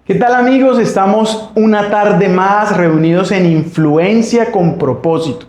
¿Qué tal amigos? Estamos una tarde más reunidos en Influencia con Propósito,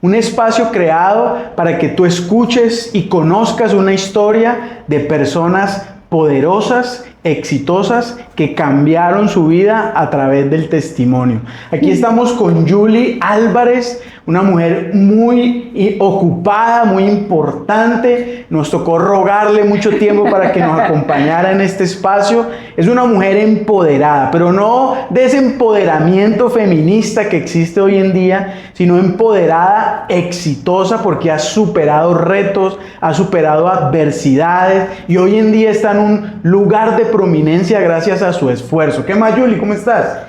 un espacio creado para que tú escuches y conozcas una historia de personas poderosas, exitosas, que cambiaron su vida a través del testimonio. Aquí estamos con Julie Álvarez, una mujer muy ocupada, muy importante. Nos tocó rogarle mucho tiempo para que nos acompañara en este espacio. Es una mujer empoderada, pero no de ese empoderamiento feminista que existe hoy en día, sino empoderada, exitosa, porque ha superado retos, ha superado adversidades y hoy en día está en un lugar de prominencia gracias a su esfuerzo. ¿Qué más, Julie? ¿Cómo estás?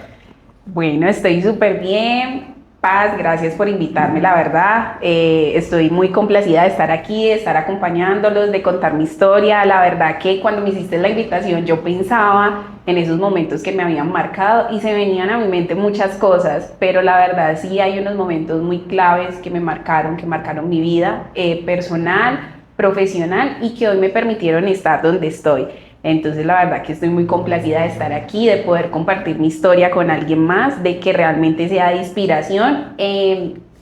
Bueno, estoy súper bien. Paz, gracias por invitarme, la verdad. Estoy muy complacida de estar aquí, de estar acompañándolos, de contar mi historia. La verdad que cuando me hiciste la invitación yo pensaba en esos momentos que me habían marcado y se venían a mi mente muchas cosas, pero la verdad sí hay unos momentos muy claves que marcaron mi vida personal, profesional y que hoy me permitieron estar donde estoy. Entonces la verdad que estoy muy complacida de estar aquí, de poder compartir mi historia con alguien más, de que realmente sea de inspiración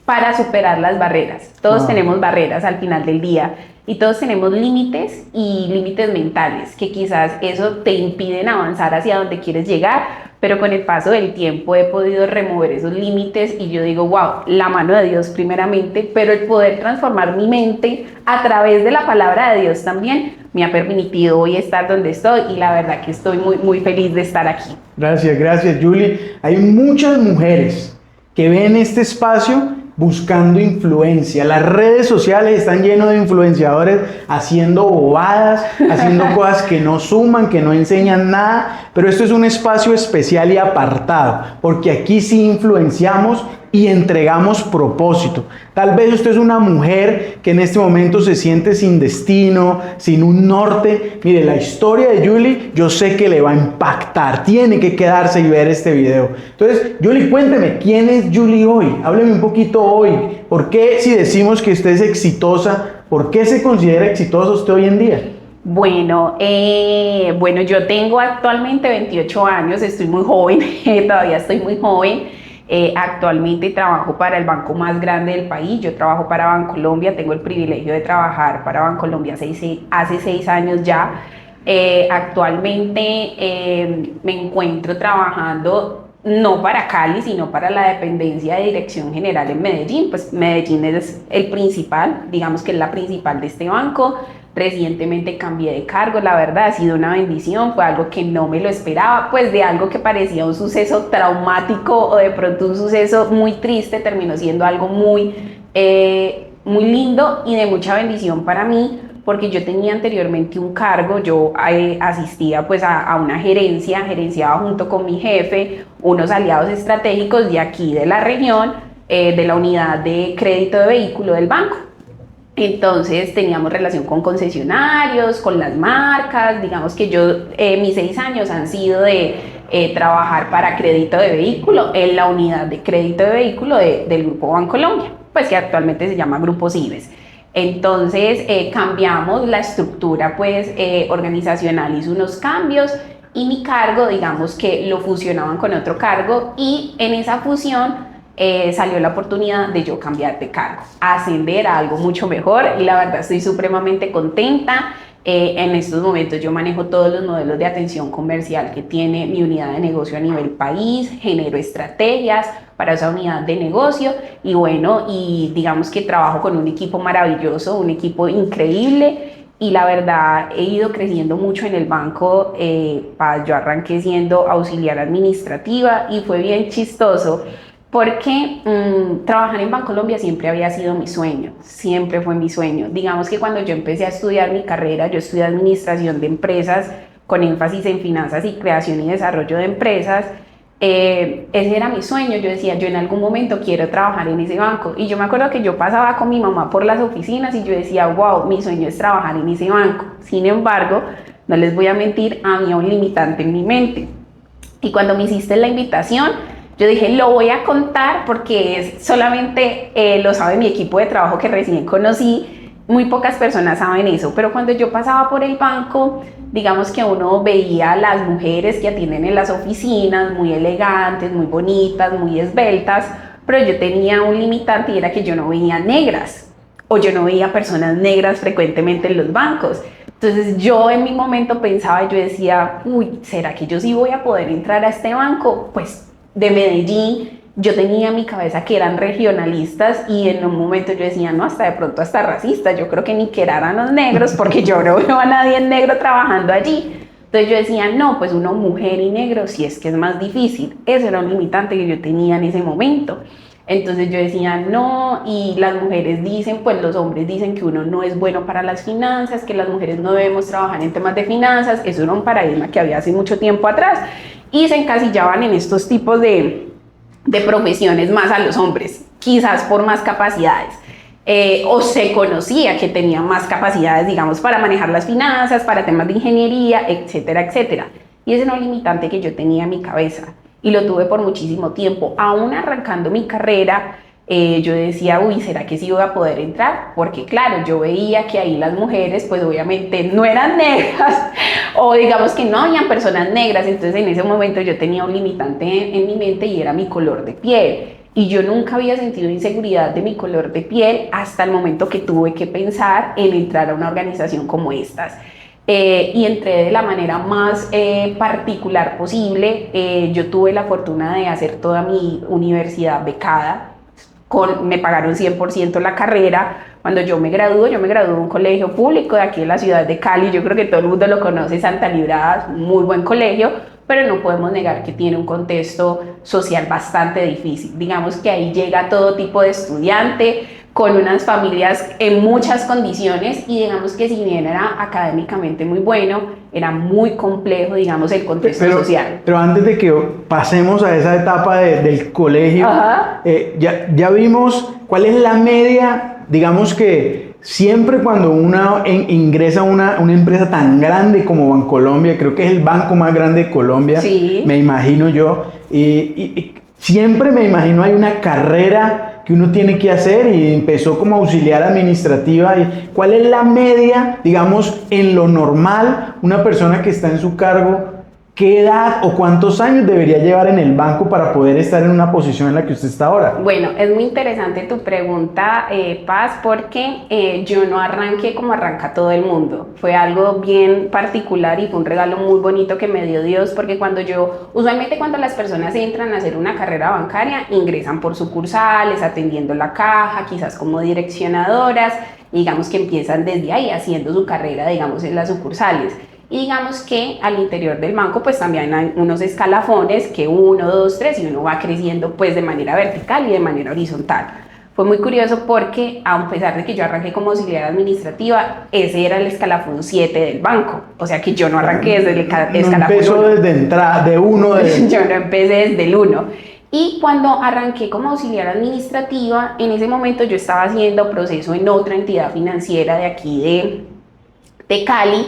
para superar las barreras. Todos tenemos barreras al final del día y todos tenemos límites y límites mentales que quizás eso te impiden avanzar hacia donde quieres llegar, pero con el paso del tiempo he podido remover esos límites y yo digo, wow, la mano de Dios primeramente, pero el poder transformar mi mente a través de la palabra de Dios también me ha permitido hoy estar donde estoy y la verdad que estoy muy feliz de estar aquí. Gracias, Julie. Hay muchas mujeres que ven este espacio buscando influencia. Las redes sociales están llenas de influenciadores haciendo bobadas, haciendo cosas que no suman, que no enseñan nada, pero esto es un espacio especial y apartado, porque aquí sí influenciamos y entregamos propósito. Tal vez usted es una mujer que en este momento se siente sin destino, sin un norte. Mire, la historia de Julie yo sé que le va a impactar. Tiene que quedarse y ver este video. Entonces, Julie, cuénteme, ¿quién es Julie hoy? Hábleme un poquito hoy. ¿Por qué si decimos que usted es exitosa, por qué se considera exitosa usted hoy en día? Bueno, yo tengo actualmente 28 años, estoy muy joven, todavía estoy muy joven. Actualmente trabajo para el banco más grande del país, yo trabajo para Bancolombia, tengo el privilegio de trabajar para Bancolombia hace 6 años ya. Actualmente me encuentro trabajando no para Cali, sino para la dependencia de Dirección General en Medellín. Pues Medellín es el principal, digamos que es la principal de este banco. Recientemente cambié de cargo, la verdad ha sido una bendición, fue algo que no me lo esperaba, pues de algo que parecía un suceso traumático o de pronto un suceso muy triste, terminó siendo algo muy lindo y de mucha bendición para mí, porque yo tenía anteriormente un cargo, yo asistía pues a una gerenciaba junto con mi jefe, unos aliados estratégicos de aquí de la región, de la unidad de crédito de vehículo del banco. Entonces teníamos relación con concesionarios, con las marcas, digamos que mis 6 años han sido de trabajar para crédito de vehículo en la unidad de crédito de vehículo del Grupo Bancolombia, pues que actualmente se llama Grupo Cibes. Entonces cambiamos la estructura pues organizacional, hizo unos cambios y mi cargo digamos que lo fusionaban con otro cargo y en esa fusión salió la oportunidad de yo cambiar de cargo, ascender a algo mucho mejor y la verdad estoy supremamente contenta. En estos momentos yo manejo todos los modelos de atención comercial que tiene mi unidad de negocio a nivel país, genero estrategias para esa unidad de negocio y bueno, y digamos que trabajo con un equipo maravilloso, un equipo increíble y la verdad he ido creciendo mucho en el banco. Yo arranqué siendo auxiliar administrativa y fue bien chistoso porque trabajar en Bancolombia siempre había sido mi sueño, siempre fue mi sueño. Digamos que cuando yo empecé a estudiar mi carrera, yo estudié administración de empresas con énfasis en finanzas y creación y desarrollo de empresas. Ese era mi sueño, yo decía, yo en algún momento quiero trabajar en ese banco. Y yo me acuerdo que yo pasaba con mi mamá por las oficinas y yo decía, wow, mi sueño es trabajar en ese banco. Sin embargo, no les voy a mentir, había un limitante en mi mente. Y cuando me hiciste la invitación, yo dije, lo voy a contar porque es solamente lo sabe mi equipo de trabajo que recién conocí. muy pocas personas saben eso, pero cuando yo pasaba por el banco, digamos que uno veía a las mujeres que atienden en las oficinas, muy elegantes, muy bonitas, muy esbeltas, pero yo tenía un limitante y era que yo no veía negras o yo no veía personas negras frecuentemente en los bancos. Entonces yo en mi momento pensaba, yo decía, uy, ¿será que yo sí voy a poder entrar a este banco? Pues de Medellín, yo tenía en mi cabeza que eran regionalistas y en un momento yo decía, no, hasta de pronto hasta racistas, yo creo que ni que eran los negros porque yo no veo a nadie negro trabajando allí. Entonces yo decía, no, pues uno mujer y negro sí es que es más difícil. Ese era un limitante que yo tenía en ese momento. Entonces yo decía, no, y las mujeres dicen, pues los hombres dicen que uno no es bueno para las finanzas, que las mujeres no debemos trabajar en temas de finanzas. Eso era un paradigma que había hace mucho tiempo atrás. Y se encasillaban en estos tipos de profesiones más a los hombres, quizás por más capacidades. O se conocía que tenían más capacidades, digamos, para manejar las finanzas, para temas de ingeniería, etcétera, etcétera. Y ese era un limitante que yo tenía en mi cabeza y lo tuve por muchísimo tiempo. Aún arrancando mi carrera, yo decía, uy, ¿será que sí voy a poder entrar? Porque claro, yo veía que ahí las mujeres, pues obviamente no eran negras, o digamos que no habían personas negras, entonces en ese momento yo tenía un limitante en mi mente y era mi color de piel. Y yo nunca había sentido inseguridad de mi color de piel hasta el momento que tuve que pensar en entrar a una organización como estas. Y entré de la manera más particular posible. Yo tuve la fortuna de hacer toda mi universidad becada. Me pagaron 100% la carrera. Cuando yo me gradué de un colegio público de aquí en la ciudad de Cali. Yo creo que todo el mundo lo conoce, Santa Librada, muy buen colegio, pero no podemos negar que tiene un contexto social bastante difícil. Digamos que ahí llega todo tipo de estudiante, con unas familias en muchas condiciones, y digamos que si bien era académicamente muy bueno, era muy complejo, digamos, el contexto social. Pero antes de que pasemos a esa etapa del colegio, ya vimos cuál es la media, digamos que siempre cuando uno ingresa a una empresa tan grande como Bancolombia, creo que es el banco más grande de Colombia, sí, me imagino yo, y siempre me imagino hay una carrera que uno tiene que hacer, y empezó como auxiliar administrativa. ¿Cuál es la media, digamos, en lo normal, una persona que está en su cargo, qué edad o cuántos años debería llevar en el banco para poder estar en una posición en la que usted está ahora? Bueno, es muy interesante tu pregunta, Paz, porque yo no arranqué como arranca todo el mundo. Fue algo bien particular y fue un regalo muy bonito que me dio Dios, porque usualmente cuando las personas entran a hacer una carrera bancaria, ingresan por sucursales, atendiendo la caja, quizás como direccionadoras, digamos que empiezan desde ahí haciendo su carrera, digamos, en las sucursales. Y digamos que al interior del banco pues también hay unos escalafones que 1, 2, 3 y uno va creciendo pues de manera vertical y de manera horizontal. Fue muy curioso porque a pesar de que yo arranqué como auxiliar administrativa, ese era el escalafón 7 del banco. O sea que yo no arranqué desde el escalafón 1. No empezó desde entrada, de 1. Yo no empecé desde el 1. Y cuando arranqué como auxiliar administrativa, en ese momento yo estaba haciendo proceso en otra entidad financiera de aquí de Cali.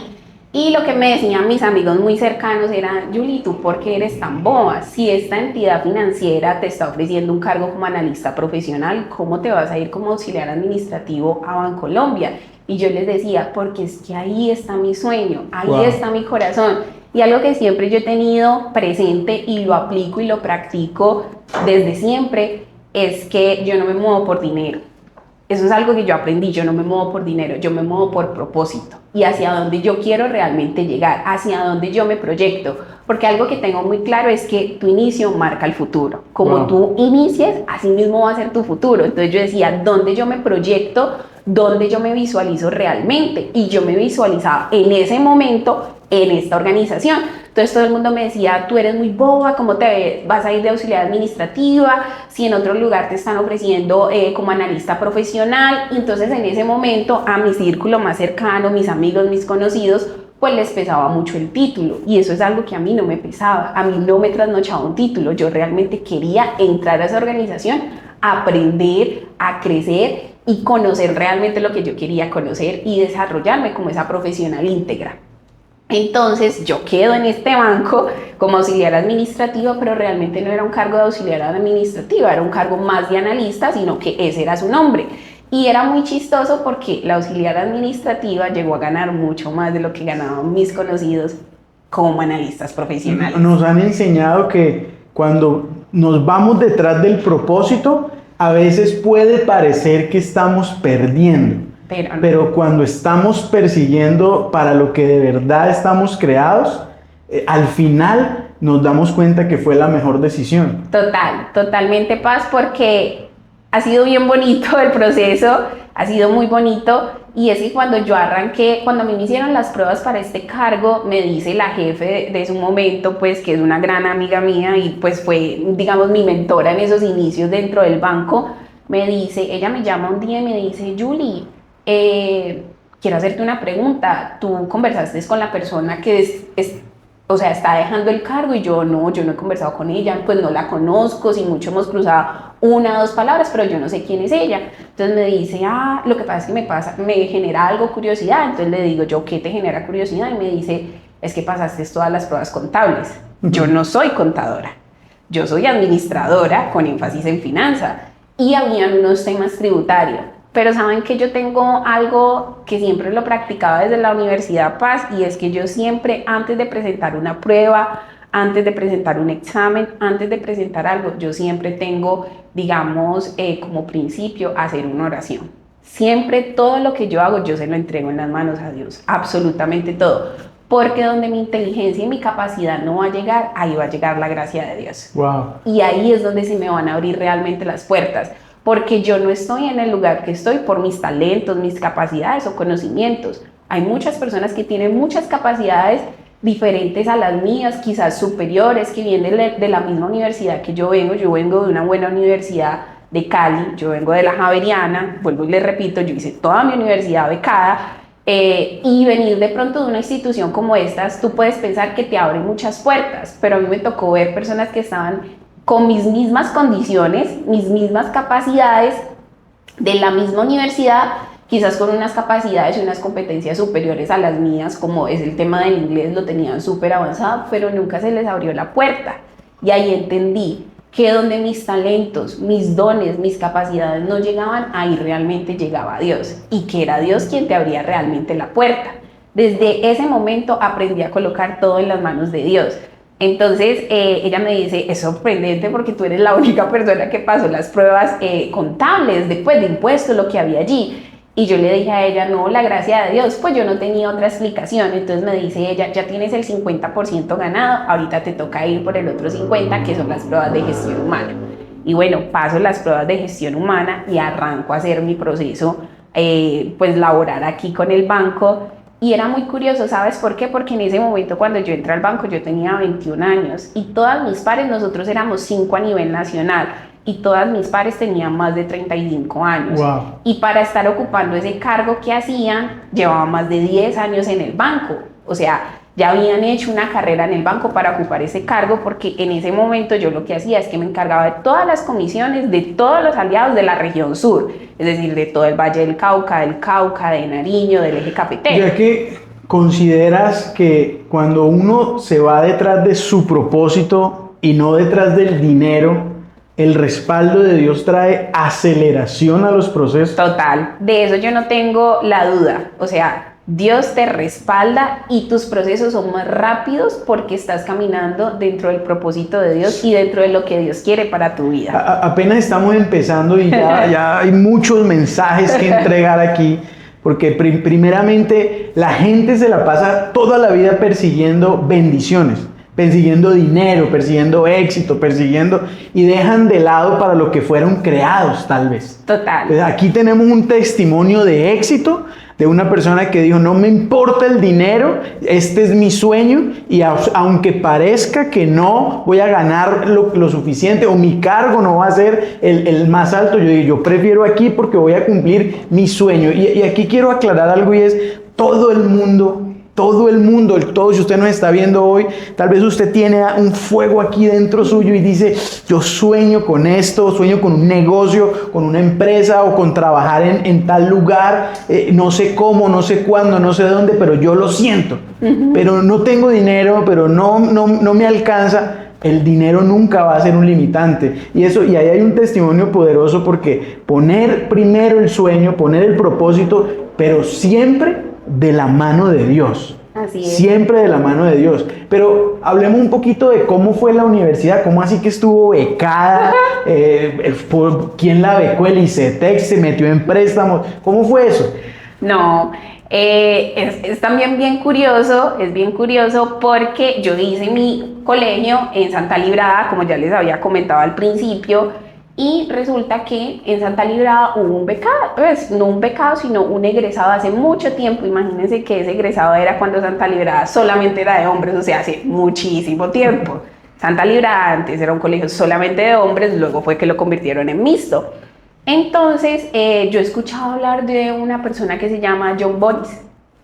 Y lo que me decían mis amigos muy cercanos era, Julie, ¿tú por qué eres tan boba? Si esta entidad financiera te está ofreciendo un cargo como analista profesional, ¿cómo te vas a ir como auxiliar administrativo a Bancolombia? Y yo les decía, porque es que ahí está mi sueño, ahí está mi corazón. Y algo que siempre yo he tenido presente y lo aplico y lo practico desde siempre, es que yo no me muevo por dinero. Eso es algo que yo aprendí, yo no me muevo por dinero, yo me muevo por propósito y hacia dónde yo quiero realmente llegar, hacia dónde yo me proyecto, porque algo que tengo muy claro es que tu inicio marca el futuro. Como tú inicies, así mismo va a ser tu futuro. Entonces yo decía, ¿dónde yo me proyecto? ¿Dónde yo me visualizo realmente? Y yo me visualizaba en ese momento en esta organización. Entonces todo el mundo me decía, tú eres muy boba, ¿cómo te vas a ir de auxiliar administrativa? Si en otro lugar te están ofreciendo como analista profesional. Entonces en ese momento a mi círculo más cercano, mis amigos, mis conocidos, pues les pesaba mucho el título, y eso es algo que a mí no me pesaba, a mí no me trasnochaba un título. Yo realmente quería entrar a esa organización, aprender, a crecer y conocer realmente lo que yo quería conocer y desarrollarme como esa profesional íntegra. Entonces yo quedo en este banco como auxiliar administrativa, pero realmente no era un cargo de auxiliar administrativa, era un cargo más de analista, sino que ese era su nombre. Y era muy chistoso porque la auxiliar administrativa llegó a ganar mucho más de lo que ganaban mis conocidos como analistas profesionales. Nos han enseñado que cuando nos vamos detrás del propósito, a veces puede parecer que estamos perdiendo. Pero cuando estamos persiguiendo para lo que de verdad estamos creados, al final nos damos cuenta que fue la mejor decisión. Totalmente, Paz, porque ha sido bien bonito el proceso, ha sido muy bonito. Y es que cuando yo arranqué, cuando a mí me hicieron las pruebas para este cargo, me dice la jefe de su momento, pues que es una gran amiga mía y pues fue, digamos, mi mentora en esos inicios dentro del banco, me dice, ella me llama un día y me dice, Julie, quiero hacerte una pregunta. Tú conversaste con la persona que o sea, está dejando el cargo, y yo no he conversado con ella, pues no la conozco, si mucho hemos cruzado una o dos palabras, pero yo no sé quién es ella. Entonces me dice, lo que pasa es que me genera algo curiosidad. Entonces le digo yo, ¿qué te genera curiosidad? Y me dice, es que pasaste todas las pruebas contables. Yo no soy contadora, yo soy administradora con énfasis en finanza, y habían unos temas tributarios. Pero saben que yo tengo algo que siempre lo practicaba desde la Universidad Paz, y es que yo siempre, antes de presentar una prueba, antes de presentar un examen, antes de presentar algo, yo siempre tengo, digamos, como principio hacer una oración. Siempre todo lo que yo hago, yo se lo entrego en las manos a Dios, absolutamente todo. Porque donde mi inteligencia y mi capacidad no va a llegar, ahí va a llegar la gracia de Dios. Wow. Y ahí es donde se me van a abrir realmente las puertas. Porque yo no estoy en el lugar que estoy por mis talentos, mis capacidades o conocimientos. Hay muchas personas que tienen muchas capacidades diferentes a las mías, quizás superiores, que vienen de la misma universidad que yo vengo. Yo vengo de una buena universidad de Cali, yo vengo de la Javeriana, vuelvo y les repito, yo hice toda mi universidad becada, y venir de pronto de una institución como estas, tú puedes pensar que te abren muchas puertas, pero a mí me tocó ver personas que estaban con mis mismas condiciones, mis mismas capacidades, de la misma universidad, quizás con unas capacidades y unas competencias superiores a las mías, como es el tema del inglés, lo tenían súper avanzado, pero nunca se les abrió la puerta. Y ahí entendí que donde mis talentos, mis dones, mis capacidades no llegaban, ahí realmente llegaba Dios, y que era Dios quien te abría realmente la puerta. Desde ese momento aprendí a colocar todo en las manos de Dios. Entonces ella me dice, es sorprendente porque tú eres la única persona que pasó las pruebas contables, después de impuestos, lo que había allí. Y yo le dije a ella, no, la gracia de Dios, pues yo no tenía otra explicación. Entonces me dice ella, ya tienes el 50% ganado, ahorita te toca ir por el otro 50%, que son las pruebas de gestión humana. Y bueno, paso las pruebas de gestión humana y arranco a hacer mi proceso, pues laborar aquí con el banco. Y era muy curioso, ¿sabes por qué? Porque en ese momento, cuando yo entré al banco, yo tenía 21 años y todas mis pares, nosotros éramos 5 a nivel nacional, y todas mis pares tenían más de 35 años. Wow. Y para estar ocupando ese cargo que hacían, llevaba más de 10 años en el banco. O sea, ya habían hecho una carrera en el banco para ocupar ese cargo, porque en ese momento yo lo que hacía es que me encargaba de todas las comisiones de todos los aliados de la región sur, es decir, de todo el Valle del Cauca, de Nariño, del eje cafetero. Ya que consideras que cuando uno se va detrás de su propósito y no detrás del dinero, el respaldo de Dios trae aceleración a los procesos. Total, de eso yo no tengo la duda. O sea, Dios te respalda y tus procesos son más rápidos porque estás caminando dentro del propósito de Dios y dentro de lo que Dios quiere para tu vida. Apenas estamos empezando y ya hay muchos mensajes que entregar aquí, porque primeramente la gente se la pasa toda la vida persiguiendo bendiciones, persiguiendo dinero, persiguiendo éxito, y dejan de lado para lo que fueron creados tal vez. Total. Entonces, aquí tenemos un testimonio de éxito de una persona que dijo, no me importa el dinero, este es mi sueño, y aunque parezca que no voy a ganar lo suficiente, o mi cargo no va a ser el más alto, yo digo, yo prefiero aquí porque voy a cumplir mi sueño. Y aquí quiero aclarar algo, y es, todo el mundo, si usted nos está viendo hoy, tal vez usted tiene un fuego aquí dentro suyo y dice, yo sueño con esto, sueño con un negocio, con una empresa, o con trabajar en tal lugar, no sé cómo, no sé cuándo, no sé dónde, pero yo lo siento. Pero no tengo dinero, pero no me alcanza. el dinero nunca va a ser un limitante. Y ahí hay un testimonio poderoso, porque poner primero el sueño, poner el propósito, pero siempre de la mano de Dios. Así es. Siempre de la mano de Dios. Pero hablemos un poquito de cómo fue la universidad, cómo así que estuvo becada, quién la becó, el ICETEX, se metió en préstamos, ¿cómo fue eso? No, es también bien curioso, es bien curioso porque yo hice mi colegio en Santa Librada, como ya les había comentado al principio, y resulta que en Santa Librada hubo un becado, pues no un becado, sino un egresado hace mucho tiempo. Imagínense que ese egresado era cuando Santa Librada solamente era de hombres, o sea, hace muchísimo tiempo. Santa Librada antes era un colegio solamente de hombres, luego fue que lo convirtieron en mixto. Entonces, yo he escuchado hablar de una persona que se llama John Boris.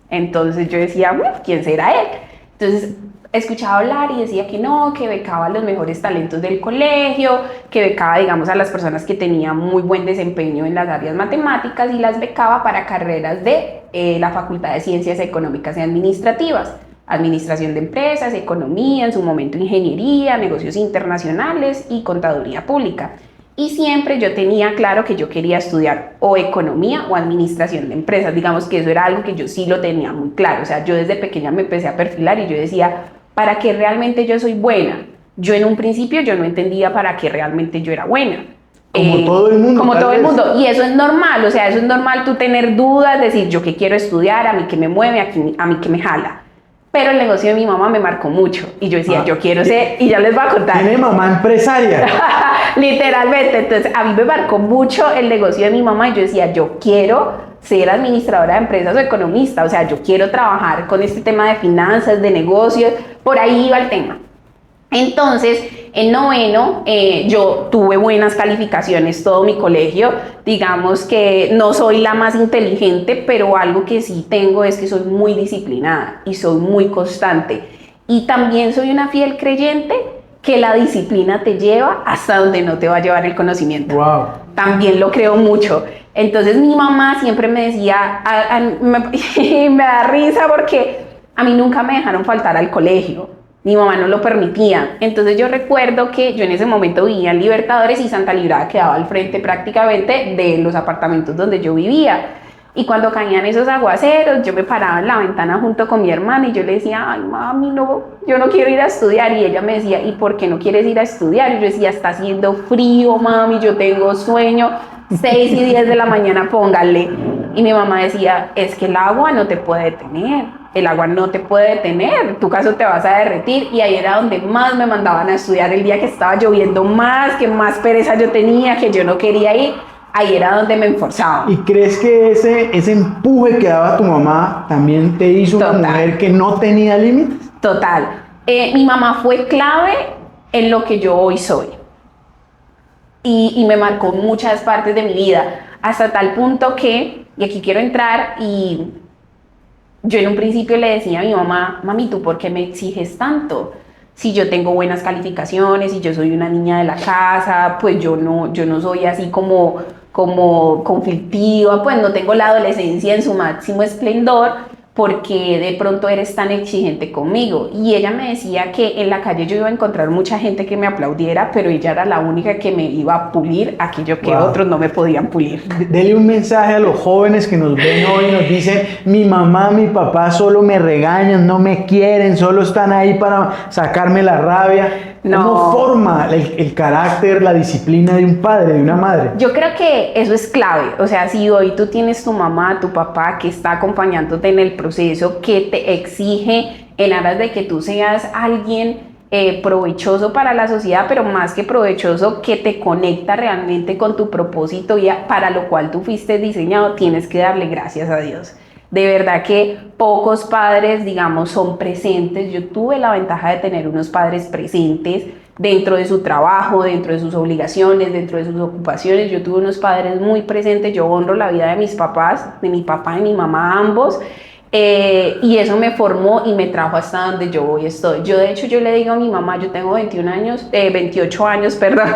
Entonces yo decía, ¿quién será él? Entonces escuchaba hablar y decía que no, que becaba a los mejores talentos del colegio, que becaba, digamos, a las personas que tenían muy buen desempeño en las áreas matemáticas, y las becaba para carreras de la Facultad de Ciencias Económicas y Administrativas, Administración de Empresas, Economía, en su momento Ingeniería, Negocios Internacionales y Contaduría Pública. Y siempre yo tenía claro que yo quería estudiar o economía o administración de empresas. Digamos que eso era algo que yo sí lo tenía muy claro. O sea, yo desde pequeña me empecé a perfilar y yo decía, ¿para qué realmente yo soy buena? Yo en un principio yo no entendía para qué realmente yo era buena. Como todo el mundo. Como todo el mundo. Y eso es normal, o sea, eso es normal tú tener dudas, decir yo qué quiero estudiar, a mí qué me mueve, a mí qué me jala. Pero el negocio de mi mamá me marcó mucho y yo decía, yo quiero ser, y ya les voy a contar. ¿Tiene mamá empresaria? Literalmente, entonces a mí me marcó mucho el negocio de mi mamá y yo decía, yo quiero ser administradora de empresas o economista, o sea, yo quiero trabajar con este tema de finanzas, de negocios, por ahí iba el tema. Entonces, en noveno, yo tuve buenas calificaciones todo mi colegio. Digamos que no soy la más inteligente, pero algo que sí tengo es que soy muy disciplinada y soy muy constante. Y también soy una fiel creyente que la disciplina te lleva hasta donde no te va a llevar el conocimiento. Wow. También lo creo mucho. Entonces, mi mamá siempre me decía, y me da risa porque a mí nunca me dejaron faltar al colegio. Mi mamá no lo permitía. Entonces yo recuerdo que yo en ese momento vivía en Libertadores y Santa Librada quedaba al frente prácticamente de los apartamentos donde yo vivía. Y cuando caían esos aguaceros, yo me paraba en la ventana junto con mi hermana y yo le decía, ay mami, no, yo no quiero ir a estudiar. Y ella me decía, ¿y por qué no quieres ir a estudiar? Y yo decía, está haciendo frío, mami, yo tengo sueño, 6 y 10 de la mañana, póngale. Y mi mamá decía, es que el agua no te puede detener. El agua no te puede detener, tu caso te vas a derretir. Y ahí era donde más me mandaban a estudiar, el día que estaba lloviendo más, que más pereza yo tenía, que yo no quería ir, ahí era donde me esforzaban. ¿Y crees que ese empuje que daba tu mamá también te hizo una mujer que no tenía límites? Total. Mi mamá fue clave en lo que yo hoy soy. Y me marcó muchas partes de mi vida, hasta tal punto que, y aquí quiero entrar, y yo en un principio le decía a mi mamá, mami, ¿tú por qué me exiges tanto? Si yo tengo buenas calificaciones, si yo soy una niña de la casa, pues yo no soy así como conflictiva, pues no tengo la adolescencia en su máximo esplendor, porque de pronto eres tan exigente conmigo. Y ella me decía que en la calle yo iba a encontrar mucha gente que me aplaudiera, pero ella era la única que me iba a pulir aquello que otros no me podían pulir. Dele un mensaje a los jóvenes que nos ven hoy y nos dicen, mi mamá, mi papá solo me regañan, no me quieren, solo están ahí para sacarme la rabia. ¿Cómo forma el carácter, la disciplina de un padre, de una madre? Yo creo que eso es clave. O sea, si hoy tú tienes tu mamá, tu papá que está acompañándote en el proceso, que te exige en aras de que tú seas alguien provechoso para la sociedad, pero más que provechoso, que te conecta realmente con tu propósito y para lo cual tú fuiste diseñado, tienes que darle gracias a Dios. De verdad que pocos padres, digamos, son presentes. Yo tuve la ventaja de tener unos padres presentes dentro de su trabajo, dentro de sus obligaciones, dentro de sus ocupaciones. Yo tuve unos padres muy presentes. Yo honro la vida de mis papás, de mi papá y mi mamá, ambos. Y eso me formó y me trajo hasta donde yo hoy estoy. Yo, de hecho, yo le digo a mi mamá, yo tengo 28 años, perdón,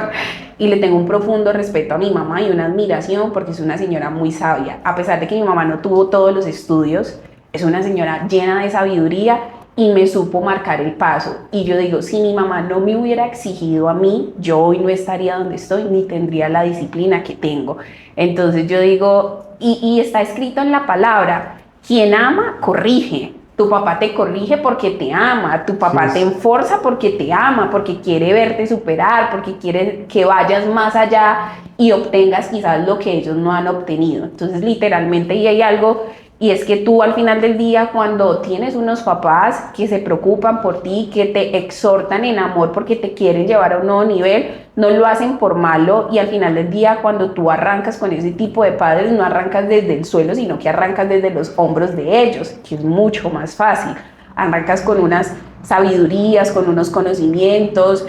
y le tengo un profundo respeto a mi mamá y una admiración porque es una señora muy sabia. A pesar de que mi mamá no tuvo todos los estudios, es una señora llena de sabiduría y me supo marcar el paso. Y yo digo, si mi mamá no me hubiera exigido a mí, yo hoy no estaría donde estoy ni tendría la disciplina que tengo. Entonces yo digo, y está escrito en la palabra, quien ama, corrige. Tu papá te corrige porque te ama, tu papá te enforza porque te ama, porque quiere verte superar, porque quiere que vayas más allá y obtengas quizás lo que ellos no han obtenido. Entonces literalmente y hay algo, y es que tú al final del día, cuando tienes unos papás que se preocupan por ti, que te exhortan en amor porque te quieren llevar a un nuevo nivel, no lo hacen por malo, y al final del día cuando tú arrancas con ese tipo de padres, no arrancas desde el suelo, sino que arrancas desde los hombros de ellos, que es mucho más fácil. Arrancas con unas sabidurías, con unos conocimientos,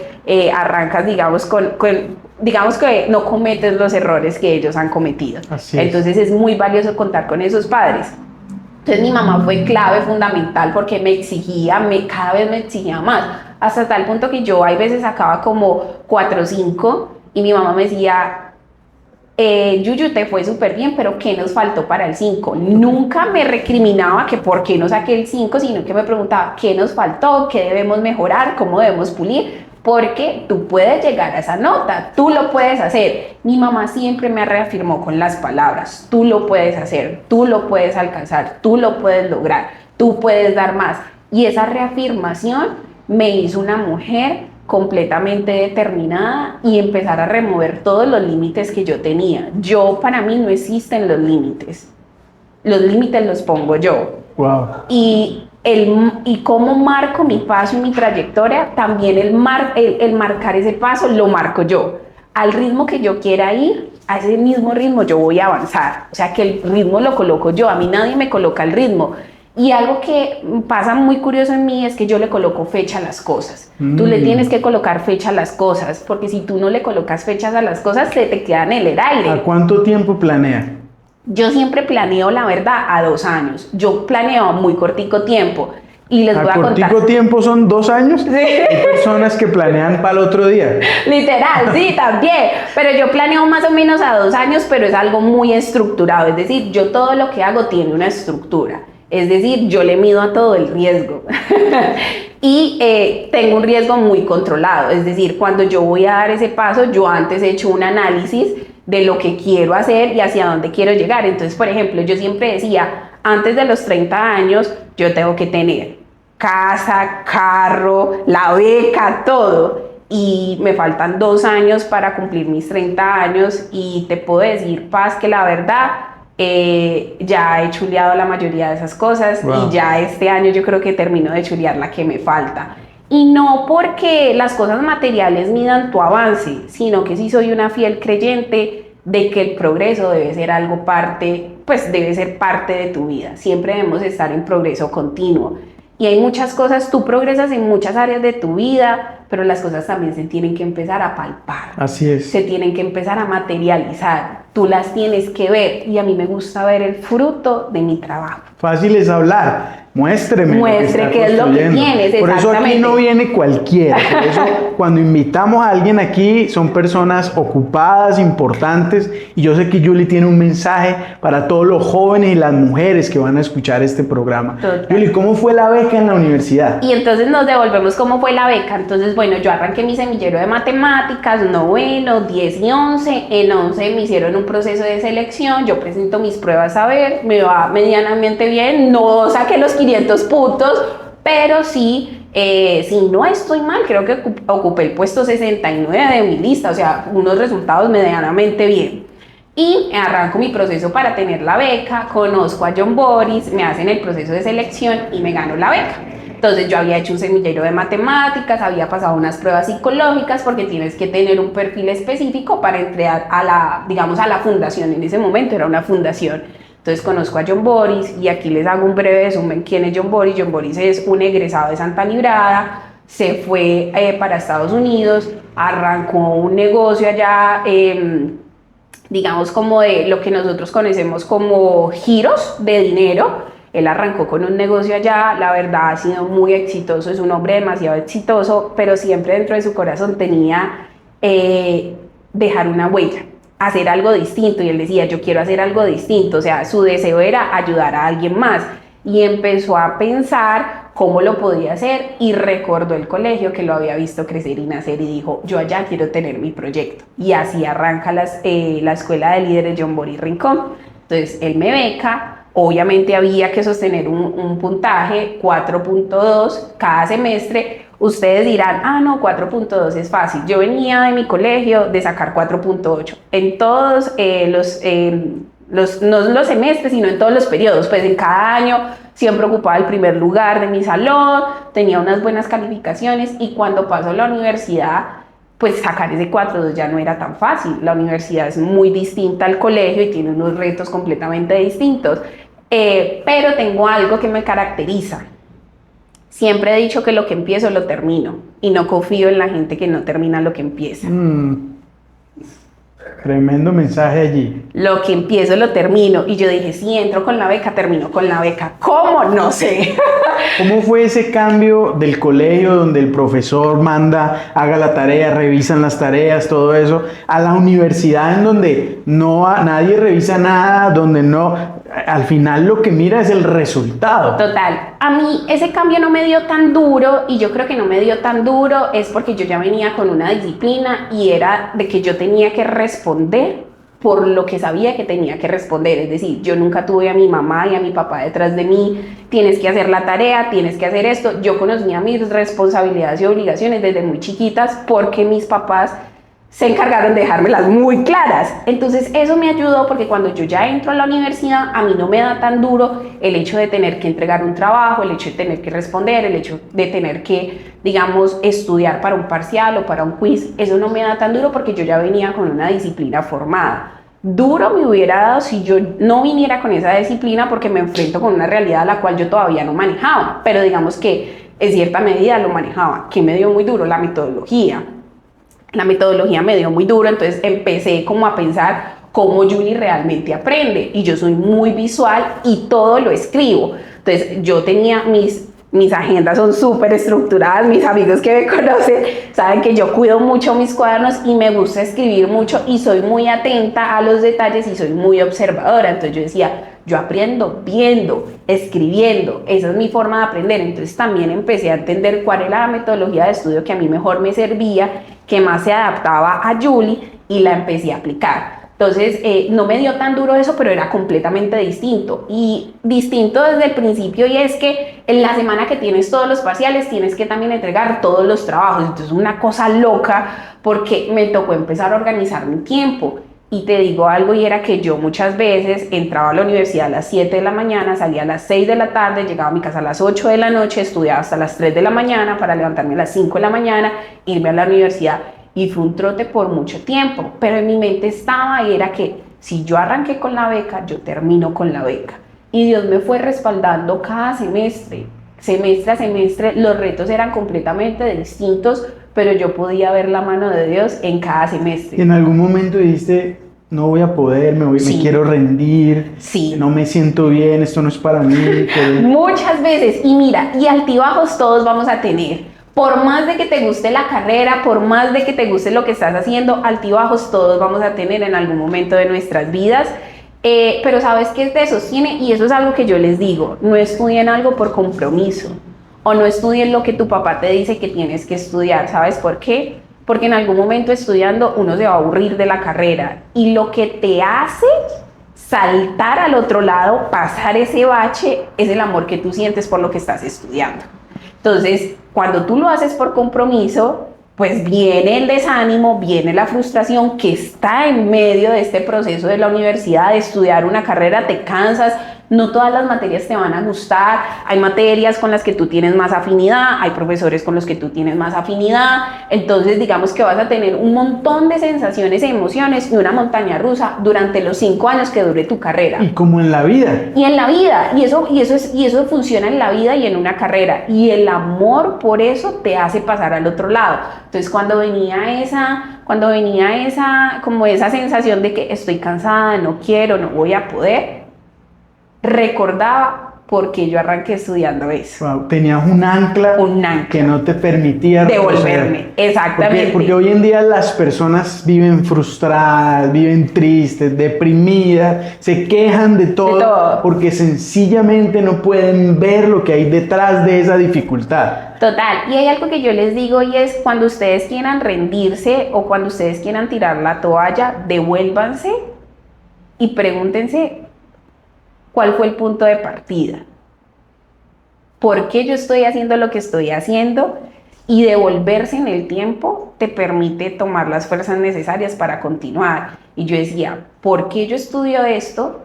arrancas digamos que no cometes los errores que ellos han cometido. Entonces es muy valioso contar con esos padres. Entonces mi mamá fue clave, fundamental, porque me exigía, cada vez me exigía más, hasta tal punto que yo hay veces sacaba como 4 o 5 y mi mamá me decía, Yuyu, te fue súper bien, pero ¿qué nos faltó para el 5? Nunca me recriminaba que por qué no saqué el 5, sino que me preguntaba qué nos faltó, qué debemos mejorar, cómo debemos pulir, porque tú puedes llegar a esa nota, tú lo puedes hacer. Mi mamá siempre me reafirmó con las palabras, tú lo puedes hacer, tú lo puedes alcanzar, tú lo puedes lograr, tú puedes dar más. Y esa reafirmación me hizo una mujer completamente determinada y empezar a remover todos los límites que yo tenía. Para mí no existen los límites los pongo yo. Wow. Y cómo marco mi paso y mi trayectoria, también el marcar ese paso lo marco yo. Al ritmo que yo quiera ir, a ese mismo ritmo yo voy a avanzar. O sea, que el ritmo lo coloco yo, a mí nadie me coloca el ritmo. Y algo que pasa muy curioso en mí es que yo le coloco fecha a las cosas. Tú le tienes que colocar fecha a las cosas, porque si tú no le colocas fechas a las cosas, se te quedan en el aire. ¿A cuánto tiempo planea? Yo siempre planeo, la verdad, a 2 años. Yo planeo a muy cortico tiempo. Y les voy a contar. ¿A cortico tiempo son 2 años? Sí. Hay personas que planean para el otro día. Literal, sí, también. Pero yo planeo más o menos a 2 años, pero es algo muy estructurado. Es decir, yo todo lo que hago tiene una estructura. Es decir, yo le mido a todo el riesgo. Y tengo un riesgo muy controlado. Es decir, cuando yo voy a dar ese paso, yo antes he hecho un análisis de lo que quiero hacer y hacia dónde quiero llegar. Entonces, por ejemplo, yo siempre decía, antes de los 30 años, yo tengo que tener casa, carro, la beca, todo. Y me faltan 2 años para cumplir mis 30 años y te puedo decir, Paz, que la verdad, ya he chuleado la mayoría de esas cosas. Wow. Y ya este año yo creo que termino de chulear la que me falta. Y no porque las cosas materiales midan tu avance, sino que sí soy una fiel creyente de que el progreso debe ser algo debe ser parte de tu vida. Siempre debemos estar en progreso continuo. Y hay muchas cosas, tú progresas en muchas áreas de tu vida, pero las cosas también se tienen que empezar a palpar. Así es. Se tienen que empezar a materializar. Tú las tienes que ver y a mí me gusta ver el fruto de mi trabajo. Fácil es hablar. Muéstreme. Muestre qué es lo que tienes. Por eso aquí no viene cualquiera. Por eso cuando invitamos a alguien aquí son personas ocupadas, importantes. Y yo sé que Yuli tiene un mensaje para todos los jóvenes y las mujeres que van a escuchar este programa. Total. Yuli, ¿cómo fue la beca en la universidad? Y entonces nos devolvemos cómo fue la beca. Entonces, bueno, yo arranqué mi semillero de matemáticas, noveno, 10 y 11. En 11 me hicieron un proceso de selección. Yo presento mis pruebas a ver, me va medianamente bien. No saqué los 500 puntos, pero sí, si no estoy mal, creo que ocupé el puesto 69 de mi lista, o sea, unos resultados medianamente bien. Y arranco mi proceso para tener la beca, conozco a John Boris, me hacen el proceso de selección y me gano la beca. Entonces yo había hecho un semillero de matemáticas, había pasado unas pruebas psicológicas porque tienes que tener un perfil específico para entrar a la fundación. En ese momento era una fundación. Entonces conozco a John Boris y aquí les hago un breve resumen. ¿Quién es John Boris? John Boris es un egresado de Santa Librada, se fue para Estados Unidos, arrancó un negocio allá, digamos como de lo que nosotros conocemos como giros de dinero. Él arrancó con un negocio allá, la verdad ha sido muy exitoso, es un hombre demasiado exitoso, pero siempre dentro de su corazón tenía dejar una huella, hacer algo distinto, y él decía, yo quiero hacer algo distinto, o sea, su deseo era ayudar a alguien más, y empezó a pensar cómo lo podía hacer y recordó el colegio que lo había visto crecer y nacer y dijo, yo allá quiero tener mi proyecto. Y así arranca la Escuela de Líderes John Boris Rincón. Entonces él me beca, obviamente había que sostener un puntaje 4.2 cada semestre. Ustedes dirán, ah no, 4.2 es fácil. Yo venía de mi colegio de sacar 4.8 en todos no los semestres, sino en todos los periodos, pues en cada año siempre ocupaba el primer lugar de mi salón, tenía unas buenas calificaciones y cuando pasó a la universidad, pues sacar ese 4.2 ya no era tan fácil. La universidad es muy distinta al colegio y tiene unos retos completamente distintos, pero tengo algo que me caracteriza. Siempre he dicho que lo que empiezo lo termino y no confío en la gente que no termina lo que empieza. Tremendo mensaje allí. Lo que empiezo lo termino. Y yo dije, si entro con la beca, termino con la beca. ¿Cómo? No sé. ¿Cómo fue ese cambio del colegio donde el profesor manda, haga la tarea, revisan las tareas, todo eso, a la universidad en donde nadie revisa nada, donde al final lo que mira es el resultado? Total. A mí ese cambio no me dio tan duro y yo creo que no me dio tan duro es porque yo ya venía con una disciplina y era de que yo tenía que responder por lo que sabía que tenía que responder. Es decir, yo nunca tuve a mi mamá y a mi papá detrás de mí, tienes que hacer la tarea, tienes que hacer esto. Yo conocía mis responsabilidades y obligaciones desde muy chiquitas porque mis papás se encargaron de dejármelas muy claras. Entonces eso me ayudó porque cuando yo ya entro a la universidad, a mí no me da tan duro el hecho de tener que entregar un trabajo, el hecho de tener que responder, el hecho de tener que, digamos, estudiar para un parcial o para un quiz. Eso no me da tan duro porque yo ya venía con una disciplina formada. Duro me hubiera dado si yo no viniera con esa disciplina porque me enfrento con una realidad a la cual yo todavía no manejaba, pero digamos que en cierta medida lo manejaba. ¿Qué me dio muy duro? La metodología. La metodología me dio muy duro, entonces empecé como a pensar cómo Julie realmente aprende y yo soy muy visual y todo lo escribo. Entonces yo tenía mis agendas son súper estructuradas, mis amigos que me conocen saben que yo cuido mucho mis cuadernos y me gusta escribir mucho y soy muy atenta a los detalles y soy muy observadora. Entonces yo decía, yo aprendo viendo, escribiendo, esa es mi forma de aprender. Entonces también empecé a entender cuál era la metodología de estudio que a mí mejor me servía, que más se adaptaba a Julie y la empecé a aplicar. Entonces no me dio tan duro eso, pero era completamente distinto. Y distinto desde el principio, y es que en la semana que tienes todos los parciales tienes que también entregar todos los trabajos. Entonces una cosa loca porque me tocó empezar a organizar mi tiempo. Y te digo algo, y era que yo muchas veces entraba a la universidad a las 7 de la mañana, salía a las 6 de la tarde, llegaba a mi casa a las 8 de la noche, estudiaba hasta las 3 de la mañana para levantarme a las 5 de la mañana, irme a la universidad. Y fue un trote por mucho tiempo, pero en mi mente estaba y era que si yo arranqué con la beca, yo termino con la beca. Y Dios me fue respaldando cada semestre, semestre a semestre, los retos eran completamente distintos, pero yo podía ver la mano de Dios en cada semestre. ¿Y en algún momento dijiste, no voy a poder, me quiero rendir, no me siento bien, esto no es para mí? Muchas veces, y mira, y altibajos todos vamos a tener. Por más de que te guste la carrera, por más de que te guste lo que estás haciendo, altibajos todos vamos a tener en algún momento de nuestras vidas. Pero ¿sabes qué te sostiene? Y eso es algo que yo les digo, no estudien algo por compromiso o no estudien lo que tu papá te dice que tienes que estudiar. ¿Sabes por qué? Porque en algún momento estudiando uno se va a aburrir de la carrera y lo que te hace saltar al otro lado, pasar ese bache, es el amor que tú sientes por lo que estás estudiando. Entonces, cuando tú lo haces por compromiso, pues viene el desánimo, viene la frustración que está en medio de este proceso de la universidad, de estudiar una carrera, te cansas, no todas las materias te van a gustar, hay materias con las que tú tienes más afinidad, hay profesores con los que tú tienes más afinidad, entonces digamos que vas a tener un montón de sensaciones e emociones y una montaña rusa durante los 5 años que dure tu carrera. Y como en la vida. Y en la vida, y eso funciona en la vida y en una carrera, y el amor por eso te hace pasar al otro lado. Entonces cuando venía esa como esa sensación de que estoy cansada, no quiero, no voy a poder, recordaba por qué yo arranqué estudiando eso. Wow, tenías un ancla que no te permitía devolverme, exactamente. Porque hoy en día las personas viven frustradas, viven tristes, deprimidas, se quejan de todo porque sencillamente no pueden ver lo que hay detrás de esa dificultad. Total, y hay algo que yo les digo y es cuando ustedes quieran rendirse o cuando ustedes quieran tirar la toalla, devuélvanse y pregúntense cuál fue el punto de partida, por qué yo estoy haciendo lo que estoy haciendo, y devolverse en el tiempo te permite tomar las fuerzas necesarias para continuar. Y yo decía, ¿por qué yo estudio esto?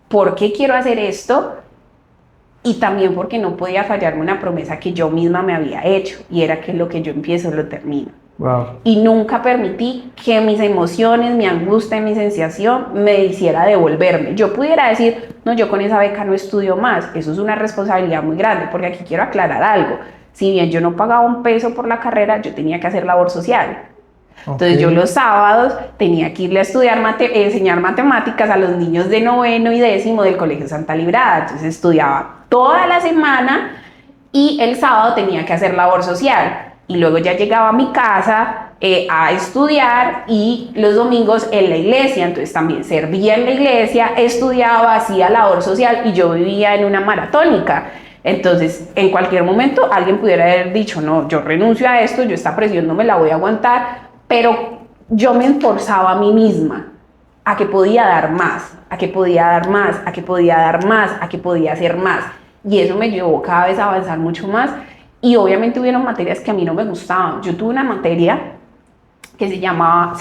¿Por qué quiero hacer esto? Y también porque no podía fallarme una promesa que yo misma me había hecho, y era que lo que yo empiezo lo termino. Wow. Y nunca permití que mis emociones, mi angustia y mi sensación me hiciera devolverme. Yo pudiera decir, no, yo con esa beca no estudio más. Eso es una responsabilidad muy grande, porque aquí quiero aclarar algo. Si bien yo no pagaba un peso por la carrera, yo tenía que hacer labor social. Entonces yo los sábados tenía que irle a estudiar, enseñar matemáticas a los niños de 9º y 10º del Colegio Santa Librada. Entonces estudiaba toda la semana y el sábado tenía que hacer labor social. Y luego ya llegaba a mi casa a estudiar, y los domingos en la iglesia. Entonces también servía en la iglesia, estudiaba, hacía labor social, y yo vivía en una maratónica. Entonces en cualquier momento alguien pudiera haber dicho, no, yo renuncio a esto, yo esta presión no me la voy a aguantar, pero yo me esforzaba a mí misma a que podía dar más, a que podía dar más, a que podía dar más, a que podía hacer más. Y eso me llevó cada vez a avanzar mucho más. Y obviamente hubieron materias que a mí no me gustaban. Yo tuve una materia que se llama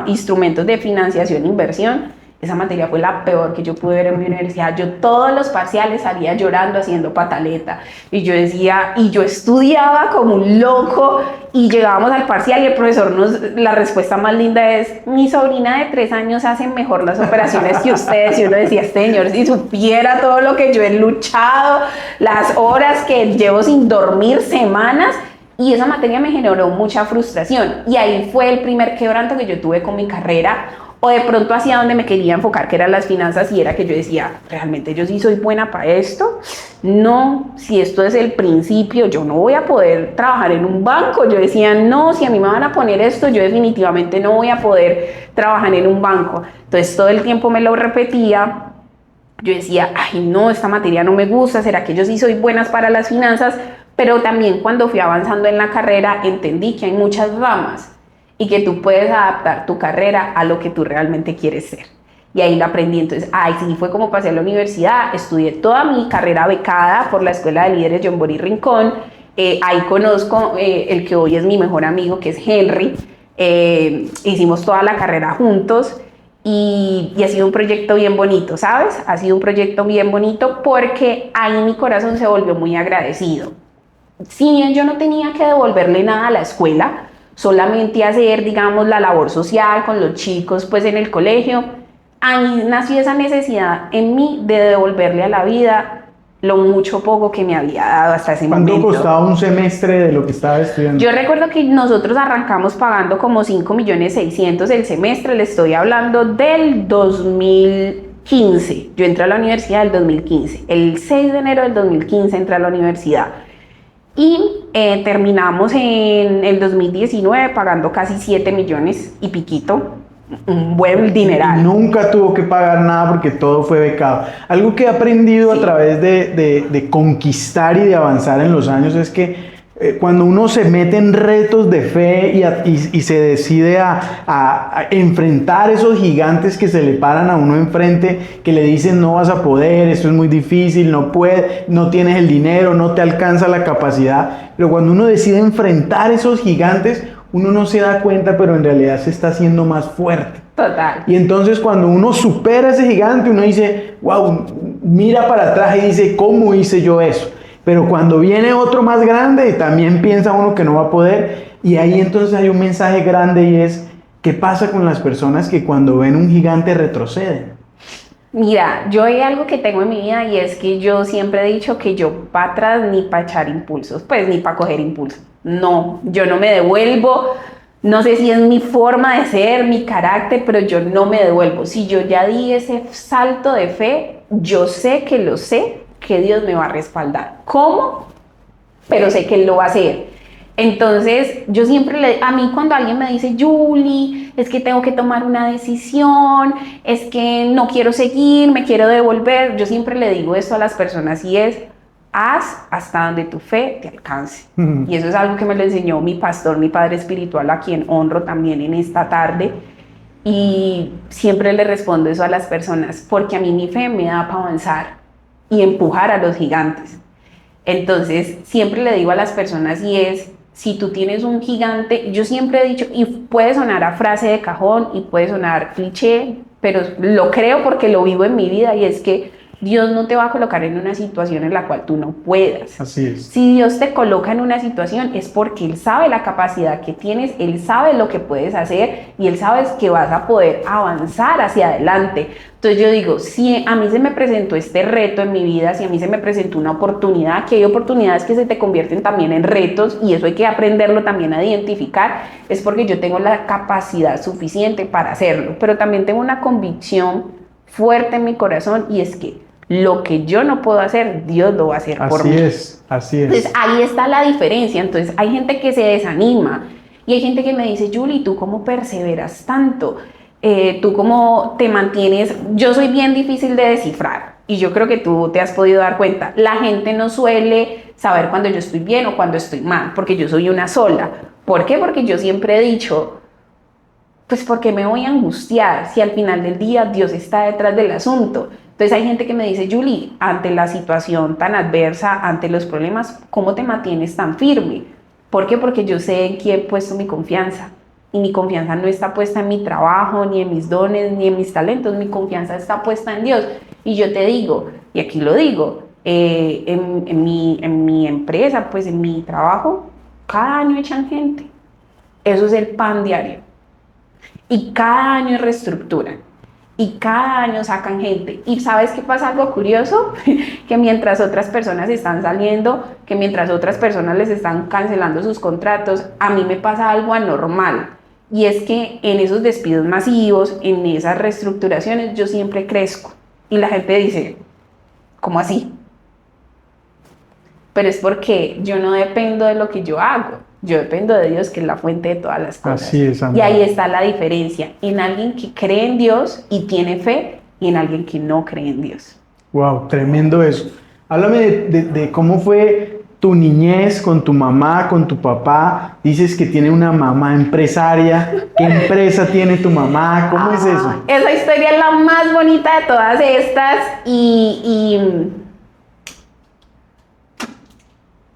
Instrumentos de Financiación e Inversión. Esa materia fue la peor que yo pude ver en mi universidad. Yo todos los parciales salía llorando, haciendo pataleta. Y yo decía, y yo estudiaba como un loco, y llegábamos al parcial y el profesor la respuesta más linda es, mi sobrina de 3 años hace mejor las operaciones que ustedes. Y uno decía, señor, si supiera todo lo que yo he luchado, las horas que llevo sin dormir semanas. Y esa materia me generó mucha frustración. Y ahí fue el primer quebranto que yo tuve con mi carrera, o de pronto hacia donde me quería enfocar, que eran las finanzas, y era que yo decía, ¿realmente yo sí soy buena para esto? No, si esto es el principio, yo no voy a poder trabajar en un banco. Yo decía, no, si a mí me van a poner esto, yo definitivamente no voy a poder trabajar en un banco. Entonces todo el tiempo me lo repetía. Yo decía, ay no, esta materia no me gusta, ¿será que yo sí soy buena para las finanzas? Pero también cuando fui avanzando en la carrera entendí que hay muchas ramas y que tú puedes adaptar tu carrera a lo que tú realmente quieres ser. Y ahí lo aprendí. Entonces, sí, fue como pasé a la universidad, estudié toda mi carrera becada por la Escuela de Líderes John Boris Rincón. Ahí conozco el que hoy es mi mejor amigo, que es Henry. Hicimos toda la carrera juntos, y ha sido un proyecto bien bonito, ¿sabes? Ha sido un proyecto bien bonito porque ahí mi corazón se volvió muy agradecido. Si bien yo no tenía que devolverle nada a la escuela, solamente hacer, digamos, la labor social con los chicos pues en el colegio, ahí nació esa necesidad en mí de devolverle a la vida lo mucho poco que me había dado hasta ese momento. ¿Cuánto costaba un semestre de lo que estaba estudiando? Yo recuerdo que nosotros arrancamos pagando como 5.600.000 el semestre. Le estoy hablando del 2015. Yo entré a la universidad del 2015. El 6 de enero del 2015 entré a la universidad. Y terminamos en el 2019 pagando casi 7 millones y piquito, un buen dineral. Nunca tuvo que pagar nada porque todo fue becado. Algo que he aprendido a través de conquistar y de avanzar en los años es que cuando uno se mete en retos de fe y se decide a enfrentar esos gigantes que se le paran a uno enfrente, que le dicen no vas a poder, esto es muy difícil, no puedes, no tienes el dinero, no te alcanza la capacidad, pero cuando uno decide enfrentar esos gigantes, uno no se da cuenta, pero en realidad se está haciendo más fuerte. Total. Y entonces cuando uno supera ese gigante, uno dice, wow, mira para atrás y dice, ¿cómo hice yo eso? Pero cuando viene otro más grande, también piensa uno que no va a poder. Y ahí entonces hay un mensaje grande, y es, ¿qué pasa con las personas que cuando ven un gigante retroceden? Mira, yo hay algo que tengo en mi vida, y es que yo siempre he dicho que yo para atrás ni para echar impulsos, pues ni para coger impulsos. No, yo no me devuelvo. No sé si es mi forma de ser, mi carácter, pero yo no me devuelvo. Si yo ya di ese salto de fe, yo sé que lo sé que Dios me va a respaldar. ¿Cómo? Pero sé que Él lo va a hacer. Entonces, yo siempre a mí cuando alguien me dice, Julie, es que tengo que tomar una decisión, es que no quiero seguir, me quiero devolver, yo siempre le digo esto a las personas y es, haz hasta donde tu fe te alcance. Y eso es algo que me lo enseñó mi pastor, mi padre espiritual, a quien honro también en esta tarde. Y siempre le respondo eso a las personas, porque a mí mi fe me da para avanzar y empujar a los gigantes. Entonces, siempre le digo a las personas y es, si tú tienes un gigante, yo siempre he dicho, y puede sonar a frase de cajón y puede sonar cliché, pero lo creo porque lo vivo en mi vida y es que Dios no te va a colocar en una situación en la cual tú no puedas. Así es. Si Dios te coloca en una situación es porque Él sabe la capacidad que tienes, Él sabe lo que puedes hacer y Él sabe que vas a poder avanzar hacia adelante. Entonces yo digo, si a mí se me presentó este reto en mi vida, si a mí se me presentó una oportunidad, que hay oportunidades que se te convierten también en retos y eso hay que aprenderlo también a identificar, es porque yo tengo la capacidad suficiente para hacerlo. Pero también tengo una convicción fuerte en mi corazón y es que lo que yo no puedo hacer, Dios lo va a hacer por mí. Así es. Entonces ahí está la diferencia. Entonces hay gente que se desanima y hay gente que me dice, Julie, ¿tú cómo perseveras tanto? ¿Tú cómo te mantienes? Yo soy bien difícil de descifrar y yo creo que tú te has podido dar cuenta. La gente no suele saber cuando yo estoy bien o cuando estoy mal, porque yo soy una sola. ¿Por qué? Porque yo siempre he dicho, pues ¿por qué me voy a angustiar si al final del día Dios está detrás del asunto? Entonces hay gente que me dice, Julie, ante la situación tan adversa, ante los problemas, ¿cómo te mantienes tan firme? ¿Por qué? Porque yo sé en quién he puesto mi confianza. Y mi confianza no está puesta en mi trabajo, ni en mis dones, ni en mis talentos. Mi confianza está puesta en Dios. Y yo te digo, y aquí lo digo, en mi empresa, pues en mi trabajo, cada año echan gente. Eso es el pan diario. Y cada año reestructuran. Y cada año sacan gente. ¿Y sabes qué pasa? Algo curioso, que mientras otras personas están saliendo, que mientras otras personas les están cancelando sus contratos, a mí me pasa algo anormal. Y es que en esos despidos masivos, en esas reestructuraciones, yo siempre crezco. Y la gente dice, ¿cómo así? Pero es porque yo no dependo de lo que yo hago. Yo dependo de Dios, que es la fuente de todas las cosas. Así es, Sandra. Y ahí está la diferencia en alguien que cree en Dios y tiene fe y en alguien que no cree en Dios. Wow, tremendo eso. Háblame de cómo fue tu niñez con tu mamá, con tu papá. Dices que tiene una mamá empresaria. ¿Qué empresa tiene tu mamá? ¿Cómo es eso? Esa historia es la más bonita de todas estas y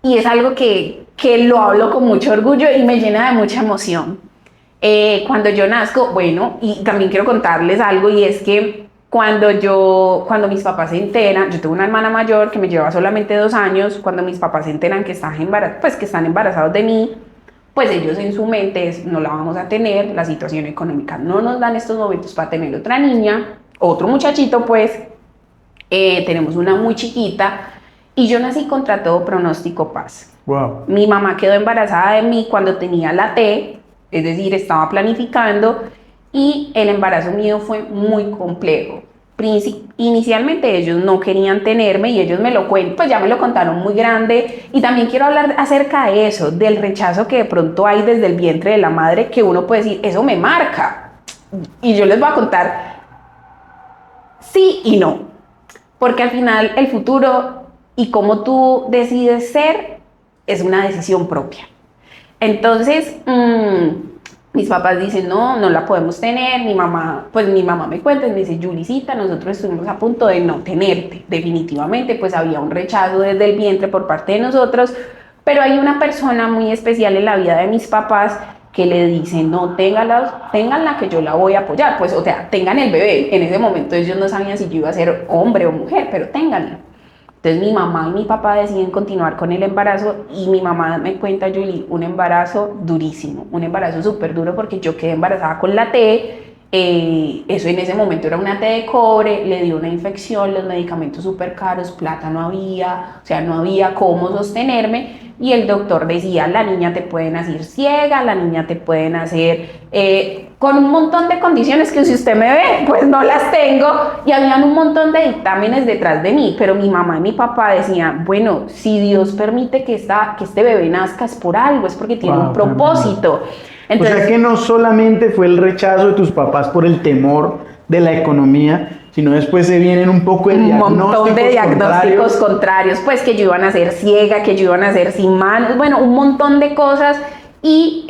es algo que lo hablo con mucho orgullo y me llena de mucha emoción. Cuando yo nazco, bueno, y también quiero contarles algo y es que cuando mis papás se enteran, yo tengo una hermana mayor que me lleva solamente 2 años, cuando mis papás se enteran que están embarazados de mí, pues ellos en su mente es, no la vamos a tener, la situación económica no nos da en estos momentos para tener otra niña, otro muchachito pues, tenemos una muy chiquita y yo nací contra todo pronóstico paz. Wow. Mi mamá quedó embarazada de mí cuando tenía la T, es decir, estaba planificando y el embarazo mío fue muy complejo. Inicialmente ellos no querían tenerme y ellos me lo cuentan, pues ya me lo contaron muy grande y también quiero hablar acerca de eso, del rechazo que de pronto hay desde el vientre de la madre que uno puede decir, eso me marca. Y yo les voy a contar sí y no, porque al final el futuro y cómo tú decides ser es una decisión propia. Entonces, mis papás dicen, no la podemos tener. Mi mamá me cuenta y me dice, Julicita, nosotros estuvimos a punto de no tenerte. Definitivamente, pues había un rechazo desde el vientre por parte de nosotros, pero hay una persona muy especial en la vida de mis papás que le dice, no, ténganla que yo la voy a apoyar. Pues, o sea, tengan el bebé. En ese momento ellos no sabían si yo iba a ser hombre o mujer, pero ténganla. Entonces mi mamá y mi papá deciden continuar con el embarazo y mi mamá me cuenta, Julie, un embarazo durísimo, un embarazo súper duro porque yo quedé embarazada con la T, eso en ese momento era una T de cobre, le dio una infección, los medicamentos súper caros, plata no había, o sea, no había cómo sostenerme, y el doctor decía, la niña te puede nacer ciega, la niña te puede nacer con un montón de condiciones que si usted me ve, pues no las tengo, y habían un montón de dictámenes detrás de mí, pero mi mamá y mi papá decían, bueno, si Dios permite que este bebé nazca es por algo, es porque tiene un propósito. Entonces, o sea que no solamente fue el rechazo de tus papás por el temor de la economía, sino después se vienen un poco de montón de diagnósticos contrarios, pues que yo iba a nacer ciega, que yo iba a nacer sin manos, bueno, un montón de cosas. Y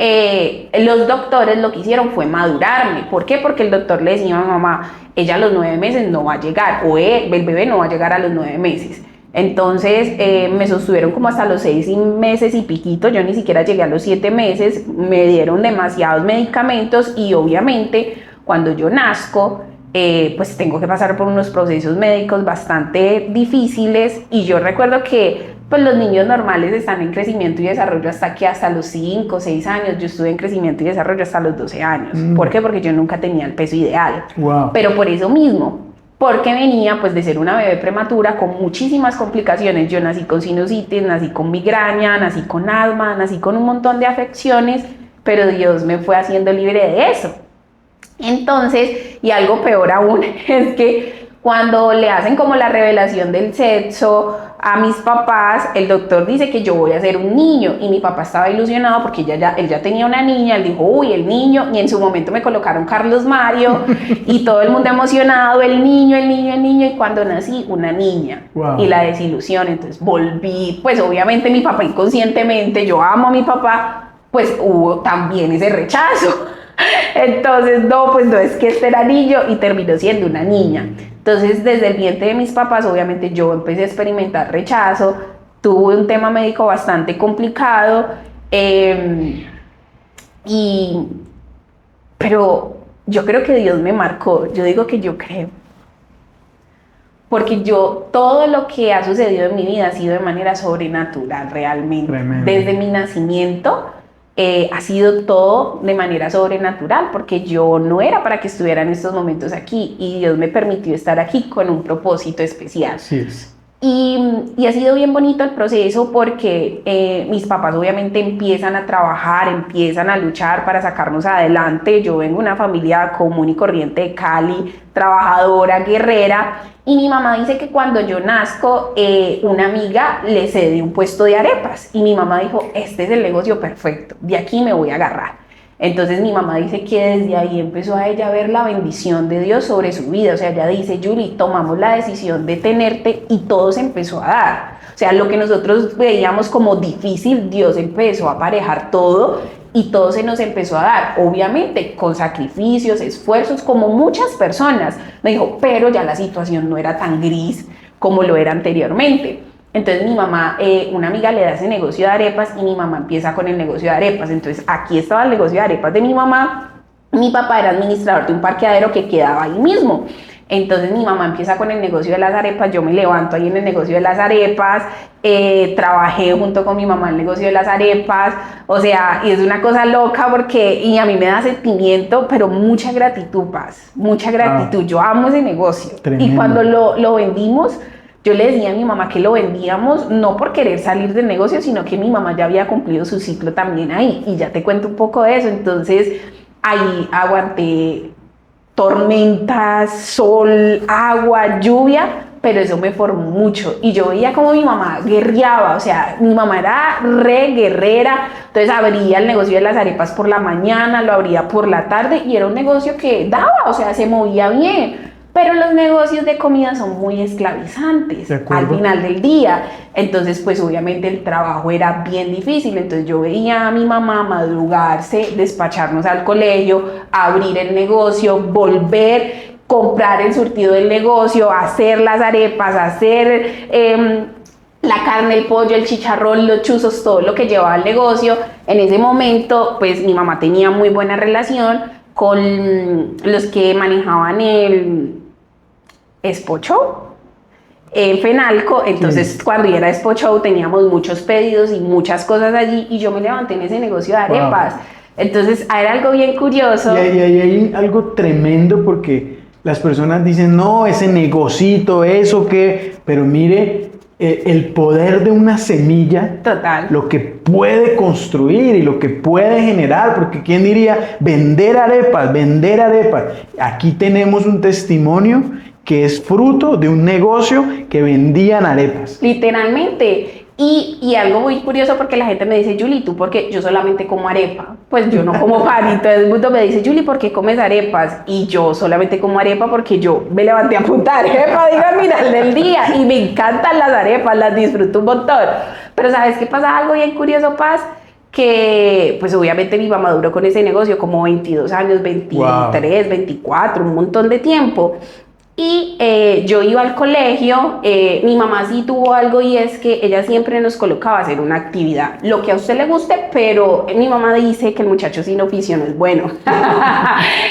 los doctores lo que hicieron fue madurarme. ¿Por qué? Porque el doctor le decía a mi mamá, ella a los 9 meses no va a llegar, o el bebé no va a llegar a los 9 meses. Entonces me sostuvieron como hasta los 6 meses y piquito, yo ni siquiera llegué a los 7 meses, me dieron demasiados medicamentos y obviamente cuando yo nazco, pues tengo que pasar por unos procesos médicos bastante difíciles, y yo recuerdo que pues los niños normales están en crecimiento y desarrollo hasta los 5 o 6 años, yo estuve en crecimiento y desarrollo hasta los 12 años. ¿Por qué? Porque yo nunca tenía el peso ideal. Wow. Pero por eso mismo, porque venía pues de ser una bebé prematura con muchísimas complicaciones. Yo nací con sinusitis, nací con migraña, nací con asma, nací con un montón de afecciones, pero Dios me fue haciendo libre de eso. Entonces, y algo peor aún, es que cuando le hacen como la revelación del sexo a mis papás, el doctor dice que yo voy a ser un niño, y mi papá estaba ilusionado porque él ya tenía una niña, él dijo, uy, el niño, y en su momento me colocaron Carlos Mario, y todo el mundo emocionado, el niño, y cuando nací, una niña. Wow. Y la desilusión, entonces volví, pues obviamente mi papá inconscientemente, yo amo a mi papá, pues hubo también ese rechazo. Entonces, no, pues no es que este era niño, y terminó siendo una niña. Entonces, desde el vientre de mis papás, obviamente yo empecé a experimentar rechazo, tuve un tema médico bastante complicado, pero yo creo que Dios me marcó, yo digo que yo creo, porque todo lo que ha sucedido en mi vida ha sido de manera sobrenatural realmente. Tremendo. Desde mi nacimiento, ha sido todo de manera sobrenatural, porque yo no era para que estuviera en estos momentos aquí, y Dios me permitió estar aquí con un propósito especial. Así es. Y ha sido bien bonito el proceso, porque mis papás obviamente empiezan a trabajar, empiezan a luchar para sacarnos adelante. Yo vengo de una familia común y corriente de Cali, trabajadora, guerrera, y mi mamá dice que cuando yo nazco, una amiga le cede un puesto de arepas, y mi mamá dijo, este es el negocio perfecto, de aquí me voy a agarrar. Entonces mi mamá dice que desde ahí empezó a ella a ver la bendición de Dios sobre su vida. O sea, ella dice, Julie, tomamos la decisión de tenerte y todo se empezó a dar. O sea, lo que nosotros veíamos como difícil, Dios empezó a aparejar todo y todo se nos empezó a dar. Obviamente con sacrificios, esfuerzos, como muchas personas. Me dijo, pero ya la situación no era tan gris como lo era anteriormente. Entonces mi mamá, una amiga le da ese negocio de arepas, y mi mamá empieza con el negocio de arepas. Entonces aquí estaba el negocio de arepas de mi mamá. Mi papá era administrador de un parqueadero que quedaba ahí mismo. Entonces mi mamá empieza con el negocio de las arepas, yo me levanto ahí en el negocio de las arepas, trabajé junto con mi mamá el negocio de las arepas, o sea, y es una cosa loca y a mí me da sentimiento, pero mucha gratitud, Paz, mucha gratitud. Yo amo ese negocio. Tremendo. Y cuando lo vendimos, yo le decía a mi mamá que lo vendíamos no por querer salir del negocio, sino que mi mamá ya había cumplido su ciclo también ahí, y ya te cuento un poco de eso. Entonces ahí aguanté tormentas, sol, agua, lluvia, pero eso me formó mucho, y yo veía como mi mamá guerreaba. O sea, mi mamá era re guerrera. Entonces abría el negocio de las arepas por la mañana, lo abría por la tarde, y era un negocio que daba, o sea, se movía bien. Pero los negocios de comida son muy esclavizantes al final del día. Entonces, pues obviamente el trabajo era bien difícil. Entonces yo veía a mi mamá madrugarse, despacharnos al colegio, abrir el negocio, volver, comprar el surtido del negocio, hacer las arepas, hacer la carne, el pollo, el chicharrón, los chuzos, todo lo que llevaba el negocio. En ese momento, pues mi mamá tenía muy buena relación con los que manejaban el Expo Show en Fenalco. Entonces cuando era Expo Show teníamos muchos pedidos y muchas cosas allí, y yo me levanté en ese negocio de arepas. Wow. Entonces era algo bien curioso. Y hay algo tremendo, porque las personas dicen, no, ese negocito, eso que, pero mire el poder de una semilla, Total. lo que puede construir y lo que puede generar, porque ¿quién diría vender arepas, vender arepas? Aquí tenemos un testimonio que es fruto de un negocio que vendían arepas. Literalmente. Y algo muy curioso porque la gente me dice, Julie, ¿tú por qué? Yo solamente como arepa. Pues yo no como pan. Y todo el mundo me dice, Julie, ¿por qué comes arepas? Y yo solamente como arepa porque yo me levanté a apuntar arepa, digo, al final del día. Y me encantan las arepas, las disfruto un montón. Pero ¿sabes qué pasa? Algo bien curioso, Paz, que pues obviamente mi mamá duró con ese negocio como 22 años, 23, 24, un montón de tiempo. Y yo iba al colegio, mi mamá sí tuvo algo y es que ella siempre nos colocaba a hacer una actividad, lo que a usted le guste, pero mi mamá dice que el muchacho sin oficio no es bueno.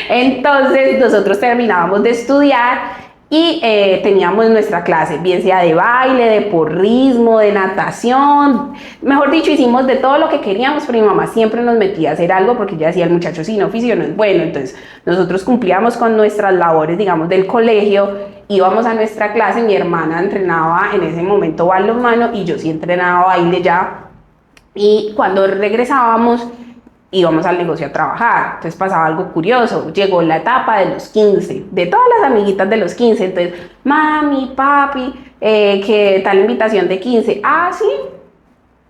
Entonces nosotros terminábamos de estudiar y teníamos nuestra clase, bien sea de baile, de porrismo, de natación, mejor dicho, hicimos de todo lo que queríamos, pero mi mamá siempre nos metía a hacer algo porque ella decía, el muchacho sin oficio no es bueno. Entonces nosotros cumplíamos con nuestras labores, digamos, del colegio, íbamos a nuestra clase, mi hermana entrenaba en ese momento balonmano y yo sí entrenaba baile ya, y cuando regresábamos íbamos al negocio a trabajar. Entonces pasaba algo curioso, llegó la etapa de los 15, de todas las amiguitas de los 15, entonces, mami, papi, que tal invitación de 15, ah, sí,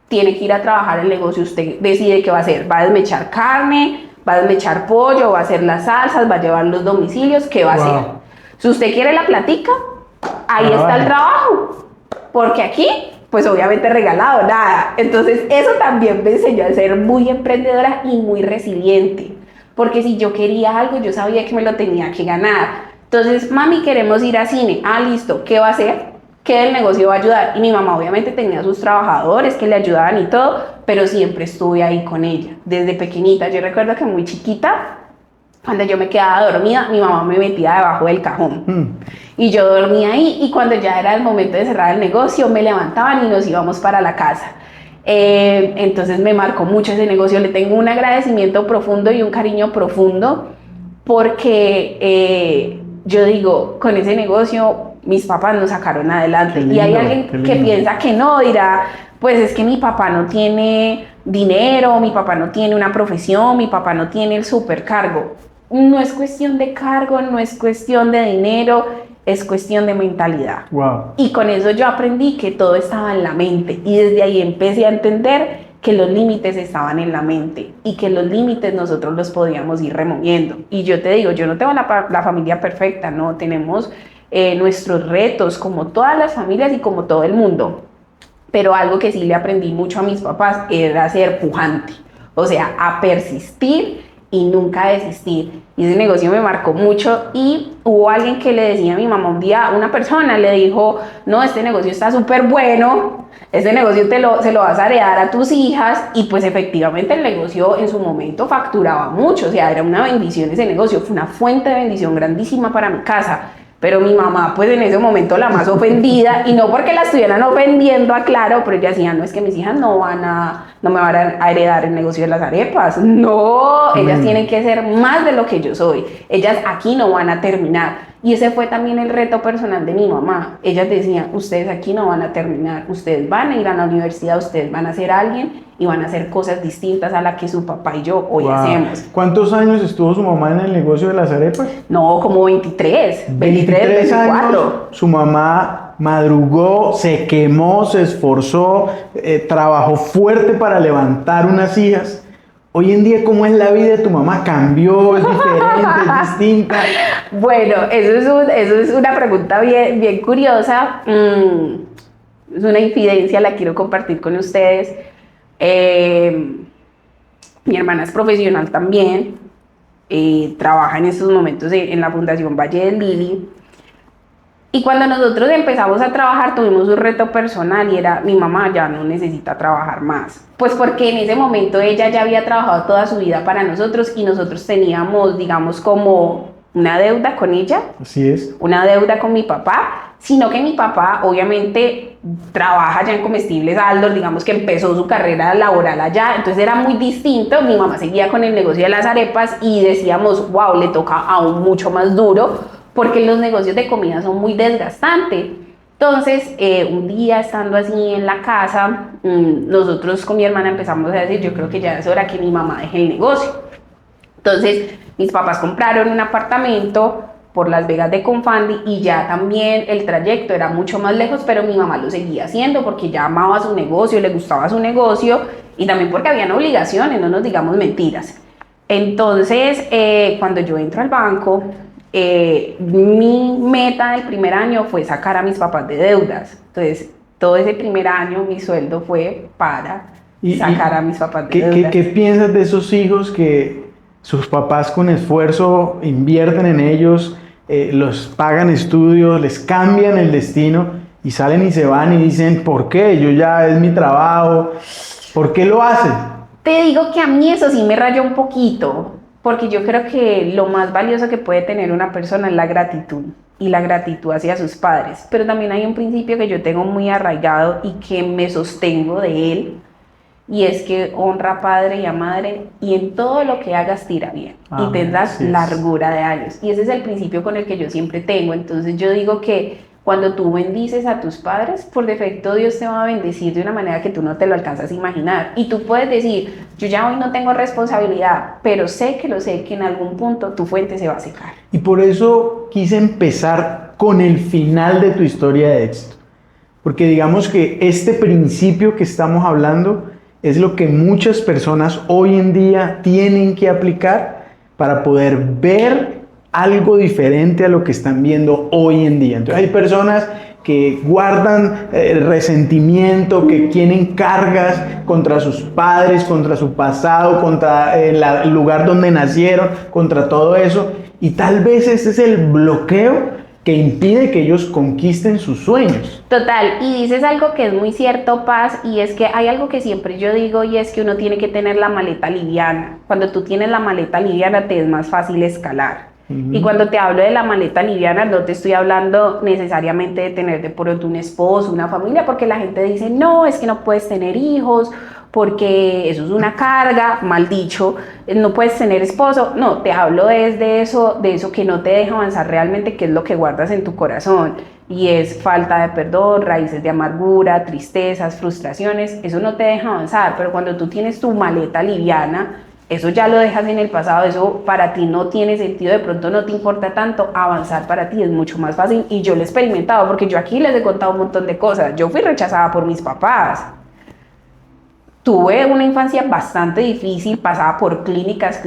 tiene que ir a trabajar el negocio, usted decide qué va a hacer, va a desmechar carne, va a desmechar pollo, va a hacer las salsas, va a llevar los domicilios, ¿qué va a hacer? Si usted quiere la platica, ahí está el trabajo, porque aquí pues obviamente regalado, nada. Entonces eso también me enseñó a ser muy emprendedora y muy resiliente, porque si yo quería algo, yo sabía que me lo tenía que ganar. Entonces, mami, queremos ir a cine, ah, listo, ¿qué va a hacer? ¿Qué del negocio va a ayudar? Y mi mamá obviamente tenía sus trabajadores que le ayudaban y todo, pero siempre estuve ahí con ella, desde pequeñita. Yo recuerdo que muy chiquita, cuando yo me quedaba dormida, mi mamá me metía debajo del cajón. Y yo dormía ahí, y cuando ya era el momento de cerrar el negocio, me levantaban y nos íbamos para la casa. Entonces me marcó mucho ese negocio. Le tengo un agradecimiento profundo y un cariño profundo, porque yo digo, con ese negocio mis papás nos sacaron adelante. Lindo, y hay alguien que piensa que no, dirá, pues es que mi papá no tiene dinero, mi papá no tiene una profesión, mi papá no tiene el supercargo. No es cuestión de cargo, no es cuestión de dinero, es cuestión de mentalidad. Wow. Y con eso yo aprendí que todo estaba en la mente, y desde ahí empecé a entender que los límites estaban en la mente y que los límites nosotros los podíamos ir removiendo. Y yo te digo, yo no tengo la familia perfecta, no, tenemos nuestros retos como todas las familias y como todo el mundo, pero algo que sí le aprendí mucho a mis papás era ser pujante, o sea, a persistir y nunca desistir. Y ese negocio me marcó mucho. Y hubo alguien que le decía a mi mamá un día, una persona le dijo, no, este negocio está súper bueno, este negocio se lo vas a heredar a tus hijas. Y pues efectivamente el negocio en su momento facturaba mucho, o sea, era una bendición ese negocio, fue una fuente de bendición grandísima para mi casa. Pero mi mamá, pues en ese momento la más ofendida, y no porque la estuvieran ofendiendo, aclaro, pero ella decía, no, es que mis hijas no me van a heredar el negocio de las arepas. No, ellas tienen que ser más de lo que yo soy. Ellas aquí no van a terminar. Y ese fue también el reto personal de mi mamá. Ellas decían, ustedes aquí no van a terminar, ustedes van a ir a la universidad, ustedes van a ser alguien y van a hacer cosas distintas a las que su papá y yo hoy hacemos. ¿Cuántos años estuvo su mamá en el negocio de las arepas? No, como 23, 24. Años, su mamá madrugó, se quemó, se esforzó, trabajó fuerte para levantar unas hijas. Hoy en día, ¿cómo es la vida de tu mamá? ¿Cambió? ¿Es diferente? ¿Es distinta? Bueno, eso es una pregunta bien curiosa. Es una infidencia, la quiero compartir con ustedes. Mi hermana es profesional también. Trabaja en estos momentos en la Fundación Valle del Lili. Y cuando nosotros empezamos a trabajar tuvimos un reto personal, y era, mi mamá ya no necesita trabajar más. Pues porque en ese momento ella ya había trabajado toda su vida para nosotros, y nosotros teníamos, digamos, como una deuda con ella. Así es. Una deuda con mi papá, sino que mi papá obviamente trabaja ya en Comestibles Aldor, digamos que empezó su carrera laboral allá, entonces era muy distinto. Mi mamá seguía con el negocio de las arepas y decíamos, wow, le toca aún mucho más duro, porque los negocios de comida son muy desgastantes. Entonces, un día estando así en la casa, nosotros con mi hermana empezamos a decir, yo creo que ya es hora que mi mamá deje el negocio. Entonces, mis papás compraron un apartamento por Las Vegas de Confandi y ya también el trayecto era mucho más lejos, pero mi mamá lo seguía haciendo porque ya amaba su negocio, le gustaba su negocio y también porque habían obligaciones, no nos digamos mentiras. Entonces, cuando yo entro al banco, mi meta del primer año fue sacar a mis papás de deudas. Entonces, todo ese primer año mi sueldo fue para sacar a mis papás de deudas. ¿Qué piensas de esos hijos que sus papás con esfuerzo invierten en ellos, los pagan estudios, les cambian el destino y salen y se van y dicen, ¿por qué? Yo ya es mi trabajo. ¿Por qué lo hacen? Te digo que a mí eso sí me rayó un poquito, porque yo creo que lo más valioso que puede tener una persona es la gratitud y la gratitud hacia sus padres. Pero también hay un principio que yo tengo muy arraigado y que me sostengo de él, y es que honra a padre y a madre y en todo lo que hagas tira bien y tendrás largura de años. Y ese es el principio con el que yo siempre tengo. Entonces yo digo que cuando tú bendices a tus padres, por defecto Dios te va a bendecir de una manera que tú no te lo alcanzas a imaginar. Y tú puedes decir, yo ya hoy no tengo responsabilidad, pero sé que en algún punto tu fuente se va a secar. Y por eso quise empezar con el final de tu historia de éxito. Porque digamos que este principio que estamos hablando es lo que muchas personas hoy en día tienen que aplicar para poder ver algo diferente a lo que están viendo hoy en día. Entonces hay personas que guardan resentimiento, que tienen cargas contra sus padres, contra su pasado, contra el lugar donde nacieron, contra todo eso. Y tal vez ese es el bloqueo que impide que ellos conquisten sus sueños. Total, y dices algo que es muy cierto, Paz, y es que hay algo que siempre yo digo y es que uno tiene que tener la maleta liviana. Cuando tú tienes la maleta liviana te es más fácil escalar. Y cuando te hablo de la maleta liviana no te estoy hablando necesariamente de tener de pronto un esposo, una familia, porque la gente dice, no, es que no puedes tener hijos, porque eso es una carga, mal dicho, no puedes tener esposo. No, te hablo de eso que no te deja avanzar realmente, que es lo que guardas en tu corazón, y es falta de perdón, raíces de amargura, tristezas, frustraciones. Eso no te deja avanzar, pero cuando tú tienes tu maleta liviana, eso ya lo dejas en el pasado, eso para ti no tiene sentido, de pronto no te importa tanto, avanzar para ti es mucho más fácil. Y yo lo he experimentado, porque yo aquí les he contado un montón de cosas. Yo fui rechazada por mis papás, tuve una infancia bastante difícil, pasaba por clínicas,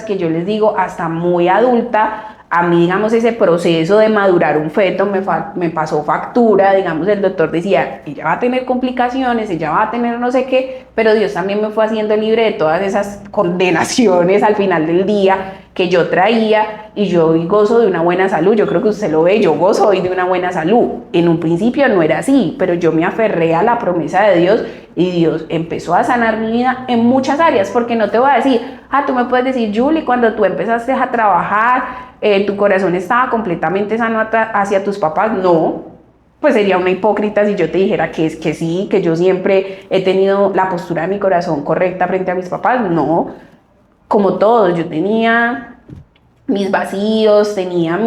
que yo les digo, hasta muy adulta. A mí, digamos, ese proceso de madurar un feto me pasó factura. Digamos, el doctor decía, ella va a tener complicaciones, ella va a tener no sé qué, pero Dios también me fue haciendo libre de todas esas condenaciones al final del día que yo traía, y yo hoy gozo de una buena salud. Yo creo que usted lo ve, yo gozo hoy de una buena salud. En un principio no era así, pero yo me aferré a la promesa de Dios y Dios empezó a sanar mi vida en muchas áreas, porque no te voy a decir, tú me puedes decir, Julie, cuando tú empezaste a trabajar, tu corazón estaba completamente sano hacia tus papás. No, pues sería una hipócrita si yo te dijera que es que sí, que yo siempre he tenido la postura de mi corazón correcta frente a mis papás. No, como todos, yo tenía mis vacíos, tenía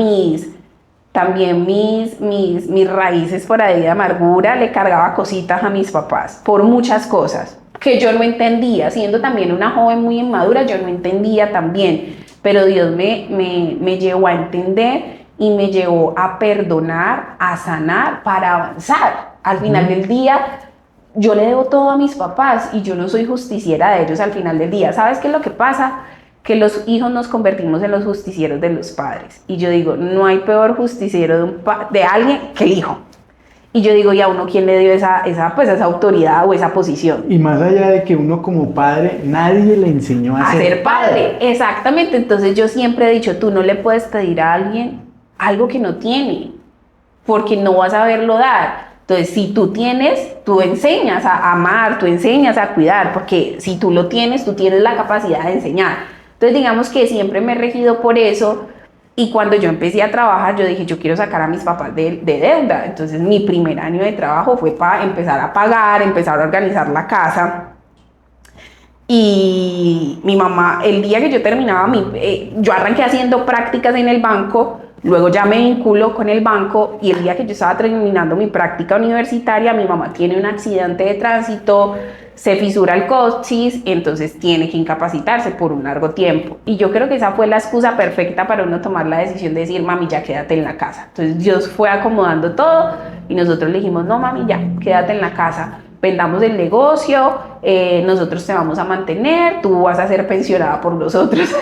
también mis raíces por ahí de amargura, le cargaba cositas a mis papás por muchas cosas que yo no entendía, siendo también una joven muy inmadura, yo no entendía también, pero Dios me llevó a entender y me llevó a perdonar, a sanar para avanzar. Al final del día, yo le debo todo a mis papás y yo no soy justiciera de ellos al final del día. ¿Sabes qué es lo que pasa? Que los hijos nos convertimos en los justicieros de los padres. Y yo digo, no hay peor justiciero de alguien que el hijo. Y yo digo, ¿y a uno quién le dio esa autoridad o esa posición? Y más allá de que uno como padre, nadie le enseñó a ser padre. Exactamente. Entonces yo siempre he dicho, tú no le puedes pedir a alguien algo que no tiene, porque no vas a saberlo dar. Entonces, si tú tienes, tú enseñas a amar, tú enseñas a cuidar, porque si tú lo tienes, tú tienes la capacidad de enseñar. Entonces, digamos que siempre me he regido por eso. Y cuando yo empecé a trabajar, yo dije, yo quiero sacar a mis papás de deuda. Entonces, mi primer año de trabajo fue para empezar a pagar, empezar a organizar la casa. Y mi mamá, el día que yo terminaba, yo arranqué haciendo prácticas en el banco, Luego ya me vinculo con el banco y el día que yo estaba terminando mi práctica universitaria, mi mamá tiene un accidente de tránsito, se fisura el coxis, entonces tiene que incapacitarse por un largo tiempo. Y yo creo que esa fue la excusa perfecta para uno tomar la decisión de decir, mami, ya quédate en la casa. Entonces Dios fue acomodando todo y nosotros le dijimos, no, mami, ya, quédate en la casa. Vendamos el negocio, nosotros te vamos a mantener, tú vas a ser pensionada por nosotros.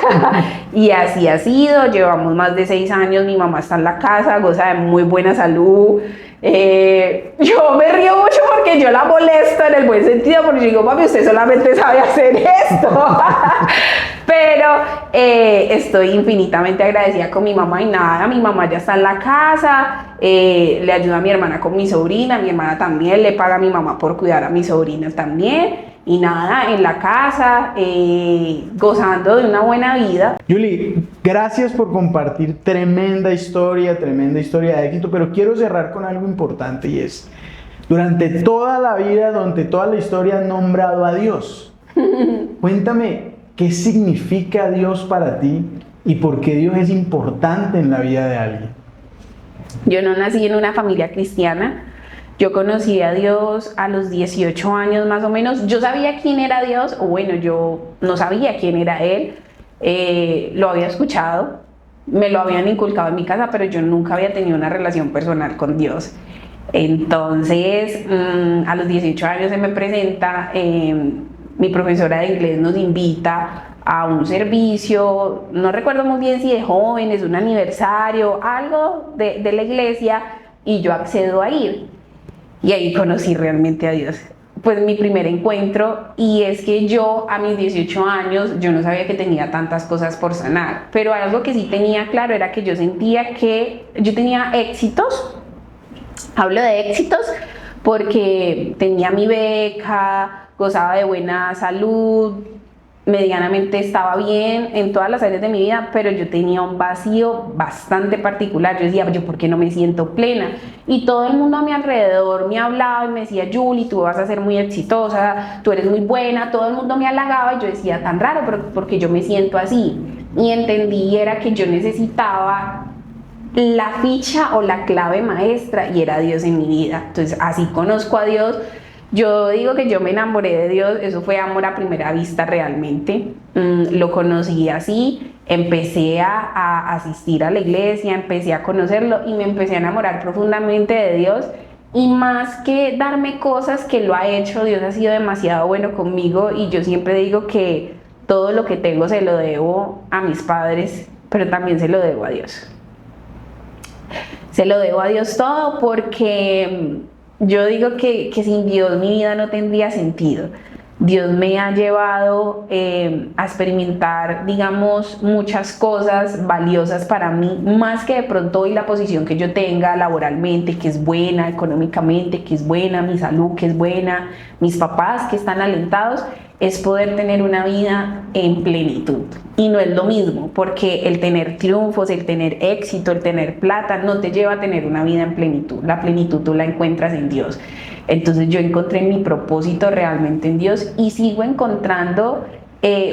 Y así ha sido, llevamos más de 6 años, mi mamá está en la casa, goza de muy buena salud. Yo me río mucho porque yo la molesto en el buen sentido, porque yo digo, mami, usted solamente sabe hacer esto. Pero estoy infinitamente agradecida con mi mamá y nada, mi mamá ya está en la casa, le ayuda a mi hermana con mi sobrina, mi hermana también le paga a mi mamá por cuidar a mi sobrina también. Y nada, en la casa, gozando de una buena vida. Julie, gracias por compartir tremenda historia de éxito, pero quiero cerrar con algo importante y es, durante toda la vida, durante toda la historia has nombrado a Dios. Cuéntame, ¿qué significa Dios para ti y por qué Dios es importante en la vida de alguien? Yo no nací en una familia cristiana. Yo conocí a Dios a los 18 años más o menos. Yo sabía quién era Dios, o bueno, yo no sabía quién era Él. Lo había escuchado, me lo habían inculcado en mi casa, pero yo nunca había tenido una relación personal con Dios. Entonces, a los 18 años se me presenta, mi profesora de inglés nos invita a un servicio, no recuerdo muy bien si de jóvenes, un aniversario, algo de la iglesia, y yo accedo a ir. Y ahí conocí realmente a Dios. Pues mi primer encuentro, y es que yo a mis 18 años, yo no sabía que tenía tantas cosas por sanar, pero algo que sí tenía claro era que yo sentía que yo tenía éxitos. Hablo de éxitos porque tenía mi beca, gozaba de buena salud, medianamente estaba bien en todas las áreas de mi vida, pero yo tenía un vacío bastante particular. Yo decía, ¿yo por qué no me siento plena? Y todo el mundo a mi alrededor me hablaba y me decía, Julie, tú vas a ser muy exitosa, tú eres muy buena, todo el mundo me halagaba y yo decía, tan raro, pero porque yo me siento así. Y entendí era que yo necesitaba la ficha o la clave maestra y era Dios en mi vida. Entonces así conozco a Dios. Yo digo que yo me enamoré de Dios, eso fue amor a primera vista realmente. Lo conocí así, empecé a asistir a la iglesia, empecé a conocerlo y me empecé a enamorar profundamente de Dios. Y más que darme cosas que lo ha hecho, Dios ha sido demasiado bueno conmigo y yo siempre digo que todo lo que tengo se lo debo a mis padres, pero también se lo debo a Dios. Se lo debo a Dios todo porque yo digo que sin Dios mi vida no tendría sentido. Dios me ha llevado a experimentar, digamos, muchas cosas valiosas para mí, más que de pronto hoy la posición que yo tenga laboralmente, que es buena, económicamente, que es buena, mi salud, que es buena, mis papás que están alentados, es poder tener una vida en plenitud. Y no es lo mismo, porque el tener triunfos, el tener éxito, el tener plata, no te lleva a tener una vida en plenitud. La plenitud tú la encuentras en Dios. Entonces yo encontré mi propósito realmente en Dios y sigo encontrando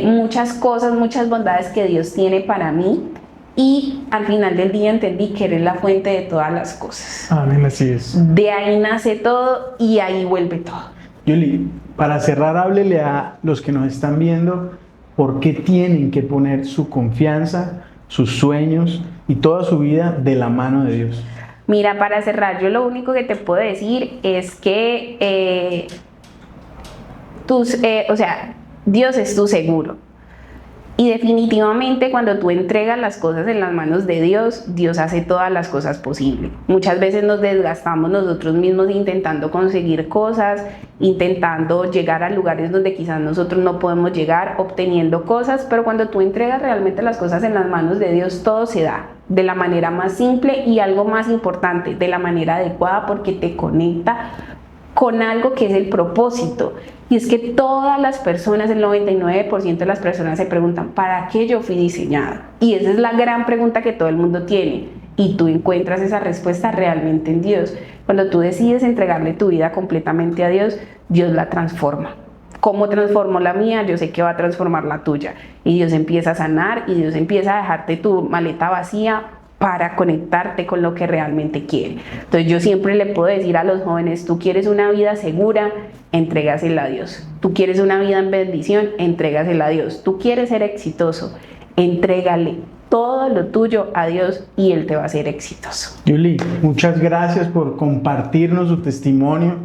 muchas cosas, muchas bondades que Dios tiene para mí. Y al final del día entendí que eres la fuente de todas las cosas. Amén, así es. De ahí nace todo y ahí vuelve todo. Julie, para cerrar, háblele a los que nos están viendo por qué tienen que poner su confianza, sus sueños y toda su vida de la mano de Dios. Mira, para cerrar, yo lo único que te puedo decir es que Dios es tu seguro. Y definitivamente cuando tú entregas las cosas en las manos de Dios, Dios hace todas las cosas posibles. Muchas veces nos desgastamos nosotros mismos intentando conseguir cosas, intentando llegar a lugares donde quizás nosotros no podemos llegar, obteniendo cosas, pero cuando tú entregas realmente las cosas en las manos de Dios, todo se da de la manera más simple y algo más importante, de la manera adecuada, porque te conecta con algo que es el propósito. Y es que todas las personas, el 99% de las personas se preguntan, ¿para qué yo fui diseñada? Y esa es la gran pregunta que todo el mundo tiene. Y tú encuentras esa respuesta realmente en Dios. Cuando tú decides entregarle tu vida completamente a Dios, Dios la transforma. ¿Cómo transformó la mía? Yo sé que va a transformar la tuya. Y Dios empieza a sanar y Dios empieza a dejarte tu maleta vacía para conectarte con lo que realmente quiere. Entonces yo siempre le puedo decir a los jóvenes, tú quieres una vida segura, entrégasela a Dios. Tú quieres una vida en bendición, entrégasela a Dios. Tú quieres ser exitoso, entrégale todo lo tuyo a Dios y Él te va a hacer exitoso. Julie, muchas gracias por compartirnos su testimonio.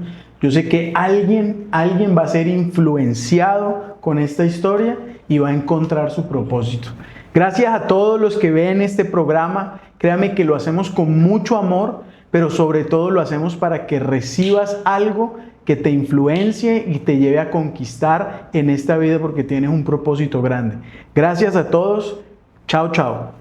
Yo sé que alguien va a ser influenciado con esta historia y va a encontrar su propósito. Gracias a todos los que ven este programa. Créame que lo hacemos con mucho amor, pero sobre todo lo hacemos para que recibas algo que te influencie y te lleve a conquistar en esta vida porque tienes un propósito grande. Gracias a todos. Chao, chao.